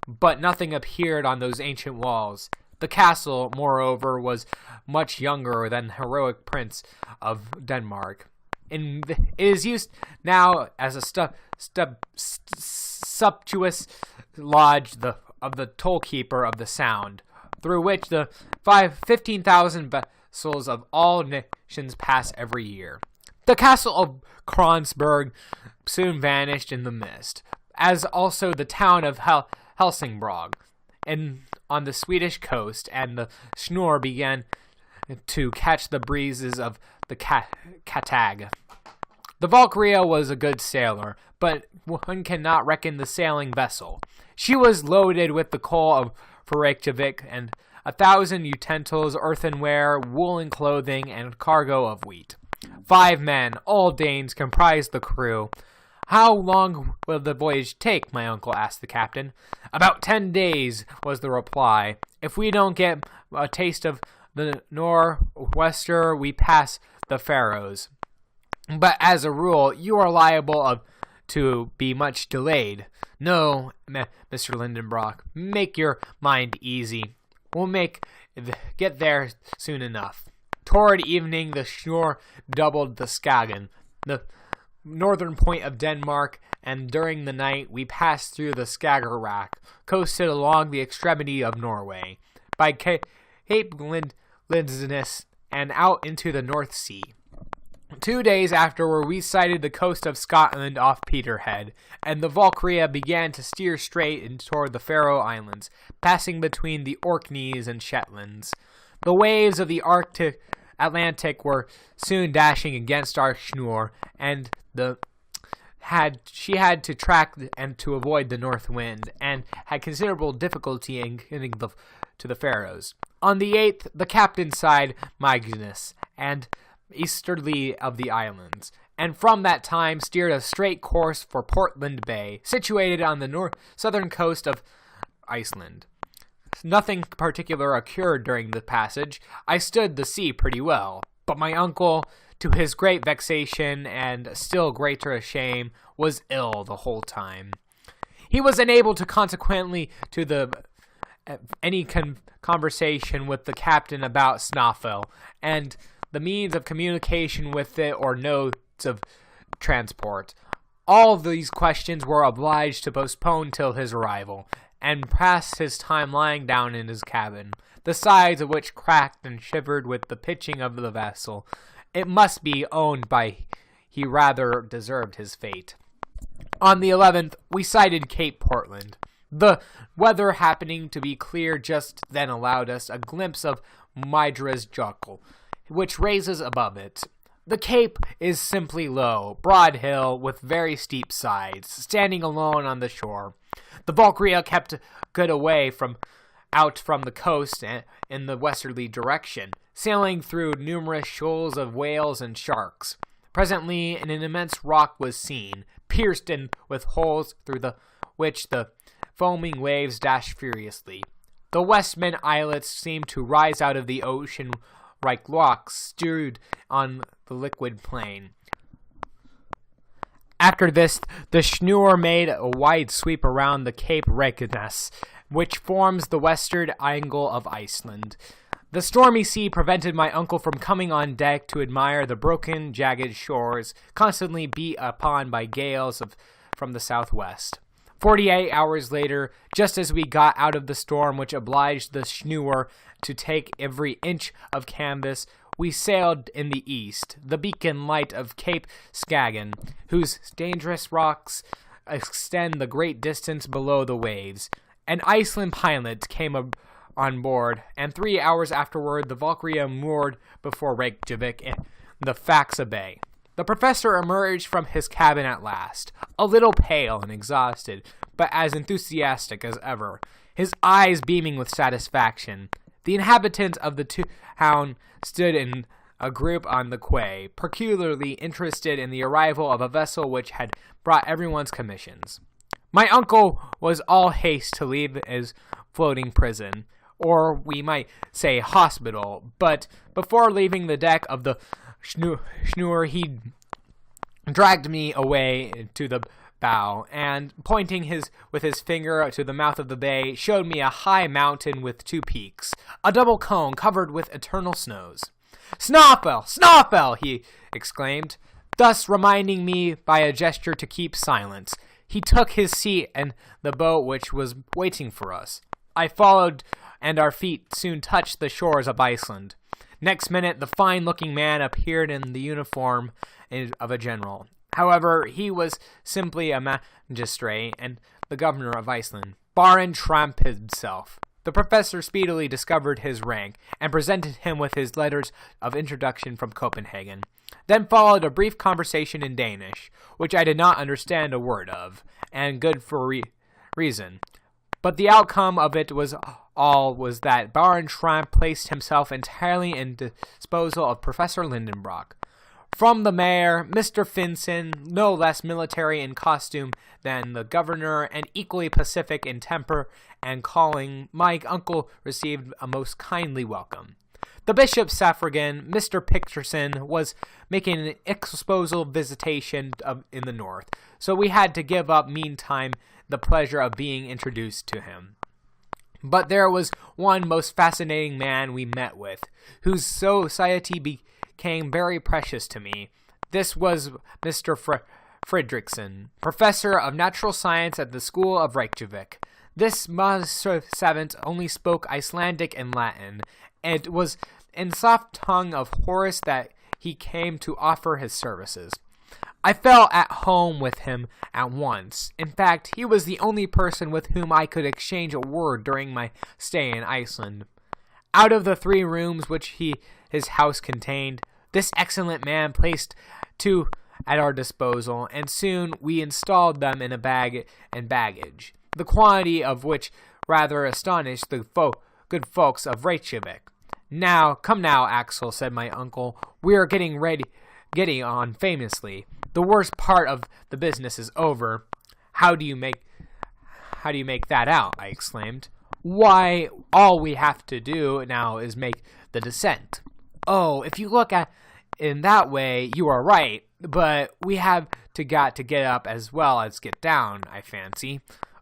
But nothing appeared on those ancient walls. The castle, moreover, was much younger than the heroic prince of Denmark. It is used now as a sumptuous lodge of the tollkeeper of the Sound, through which the 15,000 vessels of all nations pass every year. The castle of Kronsberg soon vanished in the mist, as also the town of Helsingborg on the Swedish coast, and the Schnorr began to catch the breezes of the Katag. The Valkyria was a good sailor, but one cannot reckon the sailing vessel. She was loaded with the coal for Reykjavik and 1,000 utensils, earthenware, woolen clothing, and cargo of wheat. 5 men, all Danes, comprised the crew. "How long will the voyage take?" my uncle asked the captain. "About 10 days," was the reply. "If we don't get a taste of the nor'wester, we pass the Faroes. But as a rule, you are liable to be much delayed." "No, Mr. Lindenbrock, make your mind easy. We'll get there soon enough." Toward evening, the Schnorr doubled the Skagen, the northern point of Denmark, and during the night we passed through the Skagerrak, coasted along the extremity of Norway, by Cape Lindesnes, and out into the North Sea. 2 days afterward, we sighted the coast of Scotland off Peterhead, and the Valkyria began to steer straight toward the Faroe Islands, passing between the Orkneys and Shetlands. The waves of the Atlantic were soon dashing against our Schnorr, and the she had to track and to avoid the north wind, and had considerable difficulty in getting to the Faroes. On the 8th, the captain sighted Magnus and easterly of the islands, and from that time steered a straight course for Portland Bay, situated on the southern coast of Iceland. Nothing particular occurred during the passage. I stood the sea pretty well, but my uncle, to his great vexation and still greater shame, was ill the whole time. He was unable to consequently to any conversation with the captain about Snaefell, and the means of communication with it or notes of transport. All these questions were obliged to postpone till his arrival, and passed his time lying down in his cabin, the sides of which cracked and shivered with the pitching of the vessel. It must be owned he rather deserved his fate. On the 11th, we sighted Cape Portland. The weather happening to be clear just then allowed us a glimpse of Mydra's Jockle, which rises above it. The cape is simply low, broad hill with very steep sides, standing alone on the shore. The Valkyria kept good away out from the coast in the westerly direction, sailing through numerous shoals of whales and sharks. Presently an immense rock was seen, pierced in with holes through which the foaming waves dashed furiously. The Westman islets seemed to rise out of the ocean like rocks strewed on the liquid plain. After this, the schooner made a wide sweep around the Cape Reykjanes, which forms the western angle of Iceland. The stormy sea prevented my uncle from coming on deck to admire the broken, jagged shores, constantly beat upon by gales from the southwest. 48 hours later, just as we got out of the storm which obliged the schooner to take every inch of canvas, we sailed in the east, the beacon light of Cape Skagen, whose dangerous rocks extend the great distance below the waves. An Iceland pilot came on board, and 3 hours afterward the Valkyria moored before Reykjavik in the Faxa Bay. The professor emerged from his cabin at last, a little pale and exhausted, but as enthusiastic as ever, his eyes beaming with satisfaction. The inhabitants of the town stood in a group on the quay, peculiarly interested in the arrival of a vessel which had brought everyone's commissions. My uncle was all haste to leave his floating prison, or we might say hospital, but before leaving the deck of the schooner he dragged me away to the bow, and pointing with his finger to the mouth of the bay, showed me a high mountain with 2 peaks, a double cone covered with eternal snows. "Snaefell! Snaefell!" he exclaimed, thus reminding me by a gesture to keep silence. He took his seat in the boat which was waiting for us. I followed, and our feet soon touched the shores of Iceland. Next minute, the fine-looking man appeared in the uniform of a general. However, he was simply a magistrate and the governor of Iceland, Baron Tramp himself. The professor speedily discovered his rank, and presented him with his letters of introduction from Copenhagen. Then followed a brief conversation in Danish, which I did not understand a word of, and good for reason. But the outcome of it was that Baron Tramp placed himself entirely in disposal of Professor Lindenbrock. From the mayor, Mr. Finson, no less military in costume than the governor, and equally pacific in temper and calling, my uncle received a most kindly welcome. The Bishop Saffragan, Mr. Picterson, was making an exposal visitation in the north, so we had to give up meantime the pleasure of being introduced to him. But there was one most fascinating man we met with, whose society became very precious to me. This was Mr. Fredrickson, professor of natural science at the School of Reykjavik. This savant only spoke Icelandic and Latin, and it was in soft tongue of Horace that he came to offer his services. I felt at home with him at once. In fact, he was the only person with whom I could exchange a word during my stay in Iceland. Out of the 3 rooms which his house contained, this excellent man placed 2 at our disposal, and soon we installed them in a bag and baggage, the quantity of which rather astonished the good folks of Reykjavik. Come now, Axel," said my uncle. "We are getting on famously. The worst part of the business is over." How do you make that out?" I exclaimed. "Why, all we have to do now is make the descent." "Oh, if you look at in that way, you are right, but we have got to get up as well as get down, I fancy."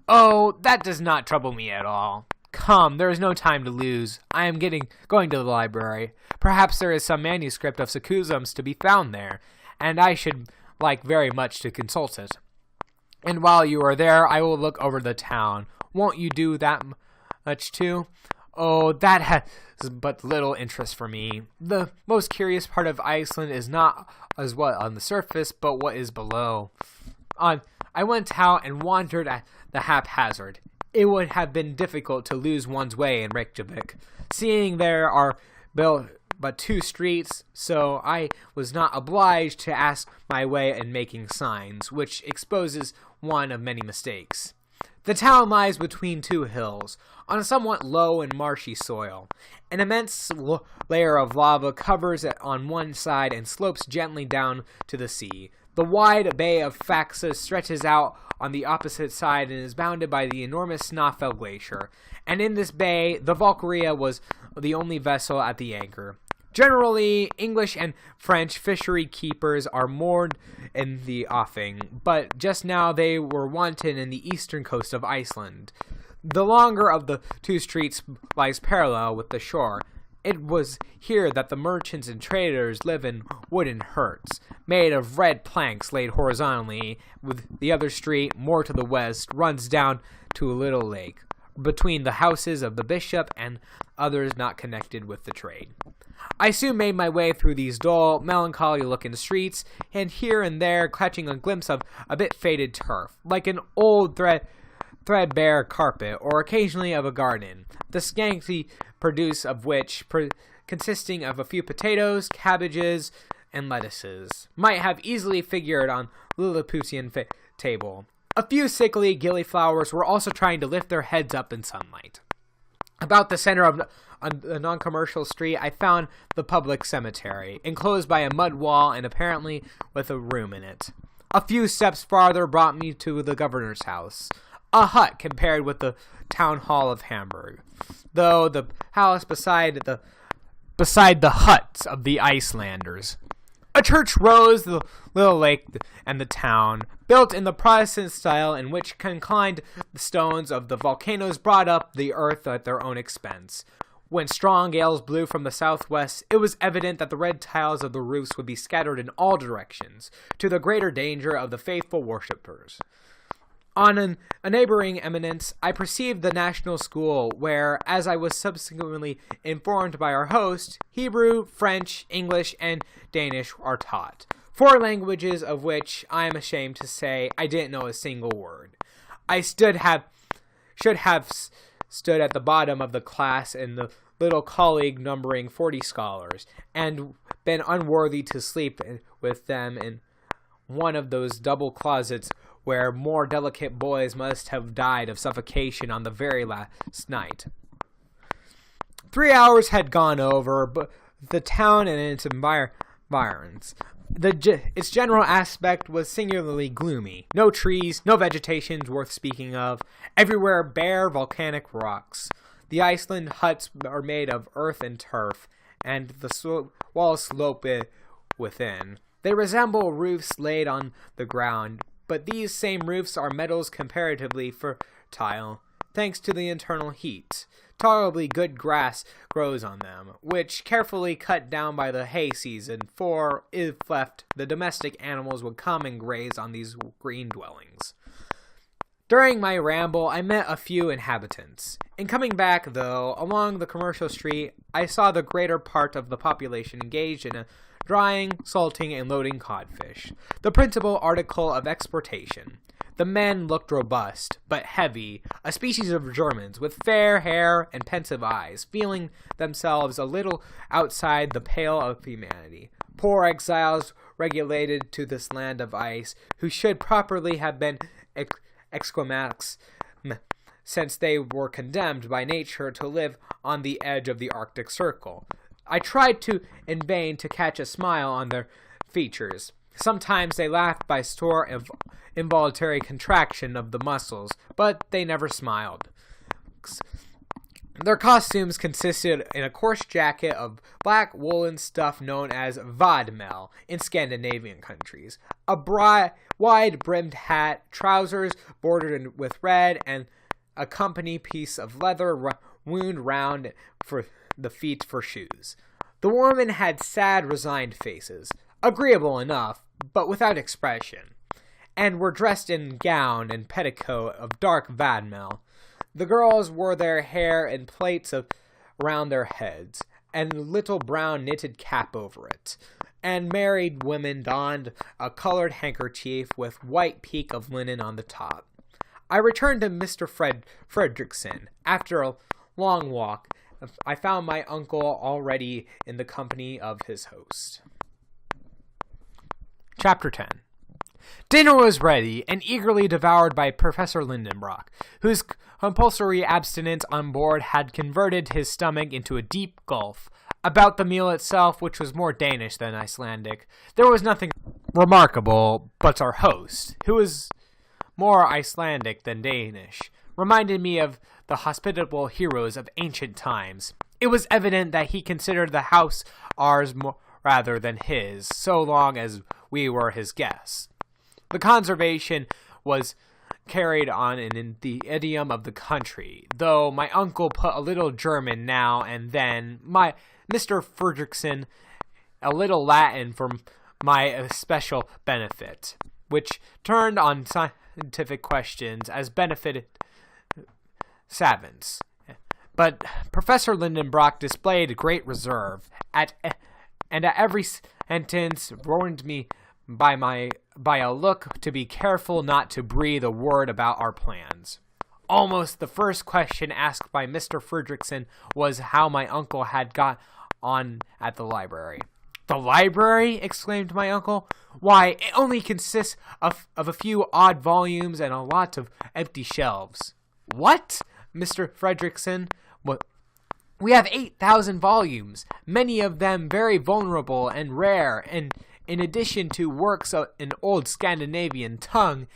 "Oh, that does not trouble me at all. Come, there is no time to lose. I am going to the library. Perhaps there is some manuscript of Sekuzum's to be found there, and I should like very much to consult it. And while you are there, I will look over the town. Won't you do that much too?" "Oh, that has but little interest for me. The most curious part of Iceland is not as what on the surface, but what is below." I went out and wandered at the haphazard. It would have been difficult to lose one's way in Reykjavik, seeing there are built but 2 streets, so I was not obliged to ask my way in making signs, which exposes one of many mistakes. The town lies between 2 hills, on a somewhat low and marshy soil. An immense layer of lava covers it on one side and slopes gently down to the sea. The wide Bay of Faxa stretches out on the opposite side and is bounded by the enormous Snæfell Glacier, and in this bay the Valkyria was the only vessel at the anchor. Generally, English and French fishery keepers are moored in the offing, but just now they were wanted in the eastern coast of Iceland. The longer of the 2 streets lies parallel with the shore. It was here that the merchants and traders live in wooden hurts, made of red planks laid horizontally, with the other street, more to the west, runs down to a little lake, between the houses of the bishop and others not connected with the trade. I soon made my way through these dull, melancholy-looking streets, and here and there catching a glimpse of a bit faded turf, like an old threadbare carpet, or occasionally of a garden, the scanty produce of which, consisting of a few potatoes, cabbages, and lettuces, might have easily figured on Lilliputian table. A few sickly gillyflowers were also trying to lift their heads up in sunlight. About the center of a non-commercial street, I found the public cemetery, enclosed by a mud wall and apparently with a room in it. A few steps farther brought me to the governor's house, a hut compared with the town hall of Hamburg, though the palace beside the huts of the Icelanders. A church rose the little lake and the town, built in the Protestant style in which inclined the stones of the volcanoes brought up the earth at their own expense. When strong gales blew from the southwest, it was evident that the red tiles of the roofs would be scattered in all directions, to the greater danger of the faithful worshippers. On a neighboring eminence, I perceived the National School, where, as I was subsequently informed by our host, Hebrew, French, English, and Danish are taught, 4 languages of which, I am ashamed to say, I didn't know a single word. I should have stood at the bottom of the class in the little colleague numbering 40 scholars, and been unworthy to sleep with them in one of those double closets where more delicate boys must have died of suffocation on the very last night. 3 hours had gone over, but the town and its environs. Its general aspect was singularly gloomy. No trees, no vegetation worth speaking of. Everywhere bare volcanic rocks. The Iceland huts are made of earth and turf, and the walls slope within. They resemble roofs laid on the ground, but these same roofs are metals comparatively fertile, thanks to the internal heat. Tolerably good grass grows on them, which, carefully cut down by the hay season, for, if left, the domestic animals would come and graze on these green dwellings. During my ramble, I met a few inhabitants. In coming back, though, along the commercial street, I saw the greater part of the population engaged in drying, salting, and loading codfish, the principal article of exportation. The men looked robust, but heavy, a species of Germans, with fair hair and pensive eyes, feeling themselves a little outside the pale of humanity. Poor exiles regulated to this land of ice, who should properly have been Esquimaux, since they were condemned by nature to live on the edge of the Arctic Circle. I tried in vain to catch a smile on their features. Sometimes they laughed by store of involuntary contraction of the muscles, but they never smiled. Their costumes consisted in a coarse jacket of black woolen stuff known as vadmel in Scandinavian countries, a wide-brimmed hat, trousers bordered with red, and a company piece of leather wound round for the feet for shoes. The women had sad, resigned faces, agreeable enough, but without expression, and were dressed in gown and petticoat of dark vadmel. The girls wore their hair in plaits around their heads, and a little brown knitted cap over it, and married women donned a colored handkerchief with white peak of linen on the top. I returned to Mr. Fredrickson. After a long walk, I found my uncle already in the company of his host. Chapter 10. Dinner was ready and eagerly devoured by Professor Lindenbrock, whose compulsory abstinence on board had converted his stomach into a deep gulf. About the meal itself, which was more Danish than Icelandic, there was nothing remarkable, but our host, who was more Icelandic than Danish, reminded me of the hospitable heroes of ancient times. It was evident that he considered the house ours rather than his, so long as we were his guests. The conversation was carried on in the idiom of the country, though my uncle put a little German now and then, Mr. Fredrickson a little Latin for my especial benefit, which turned on scientific questions as benefited savants. But Professor Lindenbrock displayed great reserve, and at every sentence warned me by a look to be careful not to breathe a word about our plans. Almost the first question asked by Mr. Fredrickson was how my uncle had got on at the library. "The library?" exclaimed my uncle. "Why, it only consists of a few odd volumes and a lot of empty shelves." "What, Mr. Fredrickson? What? We have 8,000 volumes, many of them very vulnerable and rare, and in addition to works in old Scandinavian tongue,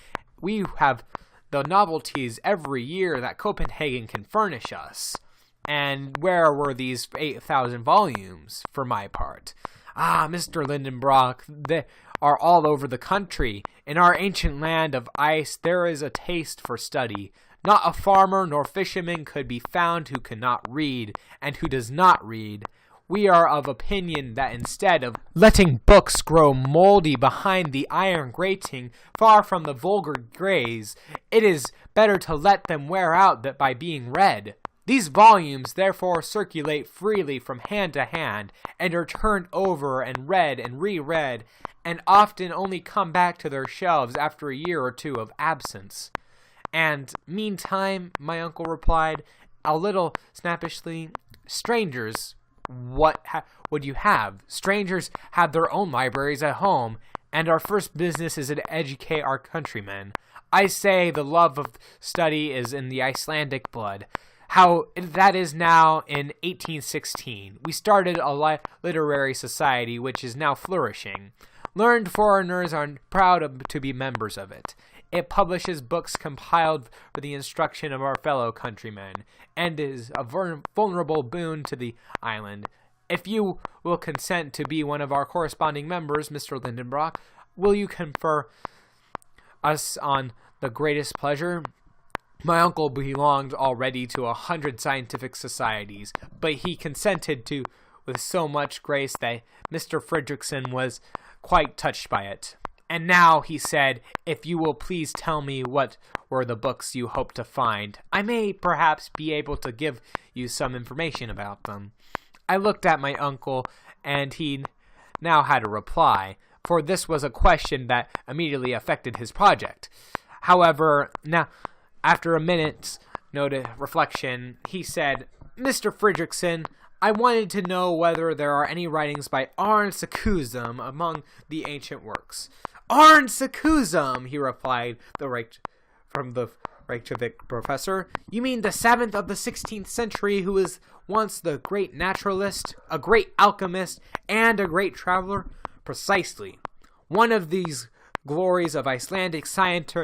we have the novelties every year that Copenhagen can furnish us." "And where were these 8,000 volumes, for my part?" "Ah, Mr. Lindenbrock, they are all over the country. In our ancient land of ice there is a taste for study. Not a farmer nor fisherman could be found who cannot read, and who does not read. We are of opinion that instead of letting books grow moldy behind the iron grating far from the vulgar gaze, it is better to let them wear out by being read. These volumes therefore circulate freely from hand to hand, and are turned over and read and reread, and often only come back to their shelves after a year or two of absence." "And meantime," my uncle replied, a little snappishly, "strangers, what would you have? Strangers have their own libraries at home, and our first business is to educate our countrymen. I say the love of study is in the Icelandic blood. How that is now in 1816. We started a literary society which is now flourishing. Learned foreigners are proud to be members of it. It publishes books compiled for the instruction of our fellow countrymen, and is a vulnerable boon to the island. If you will consent to be one of our corresponding members, Mr. Lindenbrock, will you confer us on the greatest pleasure?" My uncle belonged already to 100 scientific societies, but he consented to with so much grace that Mr. Fredrickson was quite touched by it. "And now," he said, "if you will please tell me what were the books you hope to find, I may perhaps be able to give you some information about them." I looked at my uncle, and he now had a reply, for this was a question that immediately affected his project. However, now, after a minute's noted reflection, he said, "Mr. Fredrickson, I wanted to know whether there are any writings by Arne Sakuzum among the ancient works. Arne Sakuzum, he replied, from the Reykjavik professor. You mean the 7th of the 16th century, who was once the great naturalist, a great alchemist, and a great traveler? Precisely. One of these glories of Icelandic science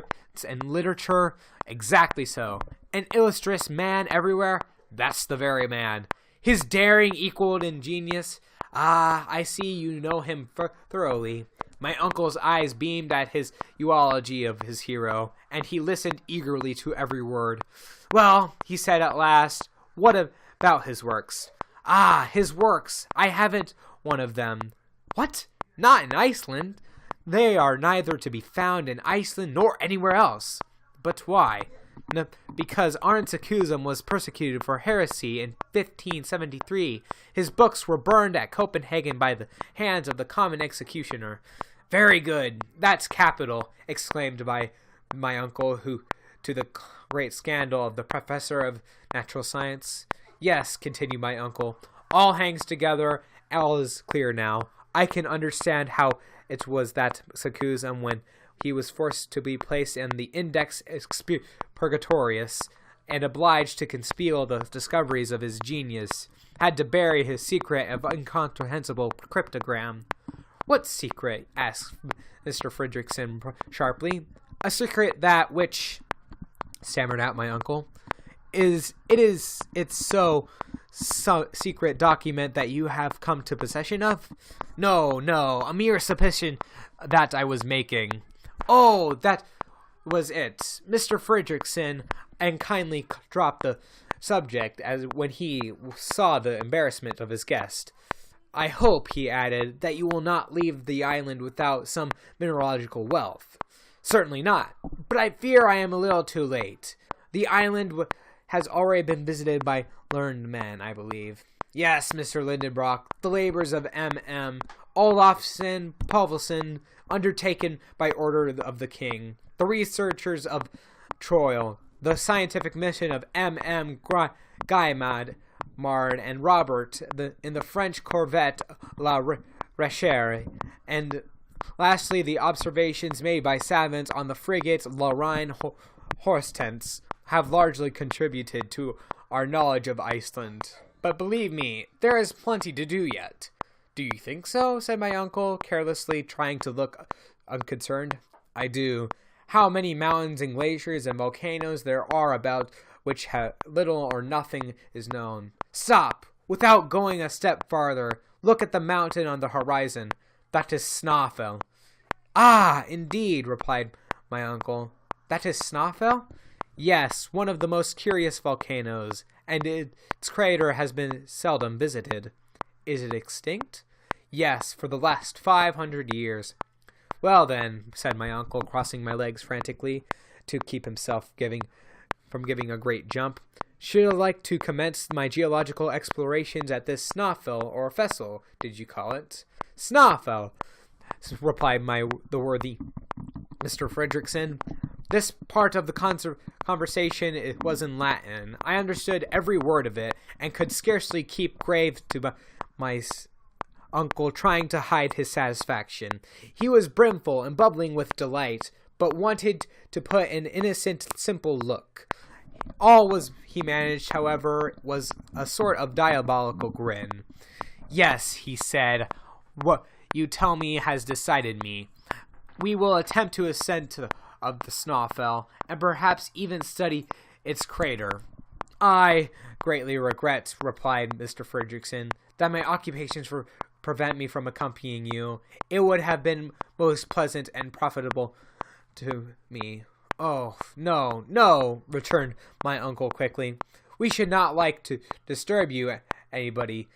and literature? Exactly so. An illustrious man everywhere? That's the very man. His daring equaled in genius? Ah, I see you know him thoroughly. My uncle's eyes beamed at his eulogy of his hero, and he listened eagerly to every word. Well, he said at last, what about his works? Ah, his works. I haven't one of them. What? Not in Iceland? They are neither to be found in Iceland nor anywhere else. But why? No, because Arne Sakuzum was persecuted for heresy in 1573. His books were burned at Copenhagen by the hands of the common executioner. Very good. That's capital, exclaimed my uncle, who, to the great scandal of the professor of natural science. Yes, continued my uncle, all hangs together, all is clear now. I can understand how it was that Sakuzum, when he was forced to be placed in the Index Expurgatorius and obliged to conceal the discoveries of his genius, had to bury his secret of incomprehensible cryptogram. What secret? Asked Mr. Frederickson sharply. A secret that which, stammered out my uncle, it's so secret document that you have come to possession of? No, a mere supposition that I was making. Oh, that was it. Mr. Frederickson, and kindly dropped the subject as when he saw the embarrassment of his guest. I hope, he added, that you will not leave the island without some mineralogical wealth. Certainly not, but I fear I am a little too late. The island has already been visited by learned men, I believe. Yes, Mr. Lindenbrock, the labors of M.M. Olafsen Povelsen, undertaken by order of the king, the researchers of Troy, the scientific mission of M.M. Gaimard, Mard, and Robert in the French corvette La Recherche, and lastly the observations made by savants on the frigate La Reine Hortense have largely contributed to our knowledge of Iceland. But believe me, there is plenty to do yet. Do you think so? Said my uncle, carelessly, trying to look unconcerned. I do. How many mountains and glaciers and volcanoes there are about which little or nothing is known. Stop! Without going a step farther, look at the mountain on the horizon. That is Snæfell. Ah, indeed, replied my uncle. That is Snæfell? Yes, one of the most curious volcanoes, and its crater has been seldom visited. Is it extinct? Yes, for the last 500 years. Well then, said my uncle, crossing my legs frantically to keep himself from giving a great jump, should I like to commence my geological explorations at this Snæfell, or Fessel, did you call it? Snæfell, replied the worthy Mr. Frederickson. This part of the conversation was in Latin. I understood every word of it, and could scarcely keep grave to my uncle, trying to hide his satisfaction. He was brimful and bubbling with delight, but wanted to put an innocent, simple look. All he managed, however, was a sort of diabolical grin. Yes, he said, what you tell me has decided me. We will attempt to ascend of the Snæfell, and perhaps even study its crater. I greatly regret, replied Mr. Frederickson, that my occupations prevent me from accompanying you. It would have been most pleasant and profitable to me. Oh, no, returned my uncle quickly. We should not like to disturb you, anybody,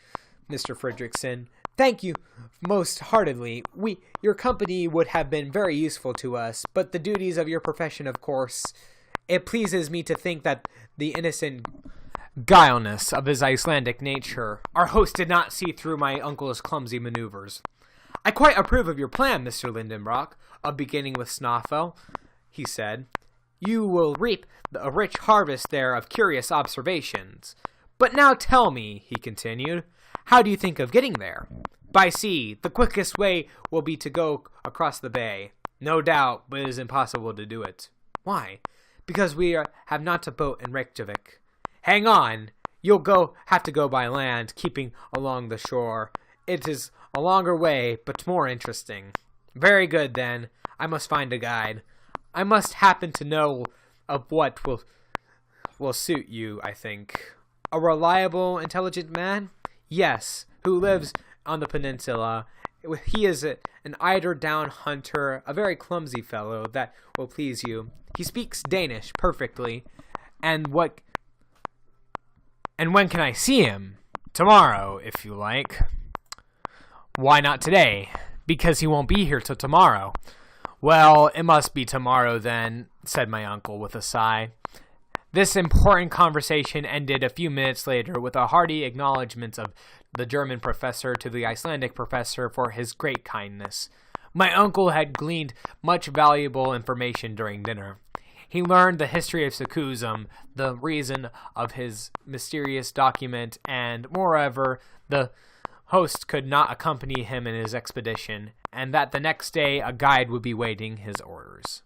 Mr. Frederickson. Thank you most heartily. Your company would have been very useful to us, but the duties of your profession, of course. It pleases me to think that the innocent guilelessness of his Icelandic nature, our host did not see through my uncle's clumsy maneuvers. I quite approve of your plan, Mr. Lindenbrock, of beginning with Snæfell, he said. You will reap a rich harvest there of curious observations. But now tell me, he continued, how do you think of getting there? By sea. The quickest way will be to go across the bay. No doubt, but it is impossible to do it. Why? Because we have not a boat in Reykjavik. Hang on. You'll have to go by land, keeping along the shore. It is a longer way, but more interesting. Very good, then. I must find a guide. I must happen to know of what will suit you, I think. A reliable, intelligent man? Yes, who lives on the peninsula. He is an eider-down hunter, a very clumsy fellow that will please you. He speaks Danish perfectly. And when can I see him? Tomorrow, if you like. Why not today? Because he won't be here till tomorrow. Well, it must be tomorrow then, said my uncle with a sigh. This important conversation ended a few minutes later with a hearty acknowledgment of the German professor to the Icelandic professor for his great kindness. My uncle had gleaned much valuable information during dinner. He learned the history of Sakuzum, the reason of his mysterious document, and, moreover, the host could not accompany him in his expedition, and that the next day a guide would be waiting his orders.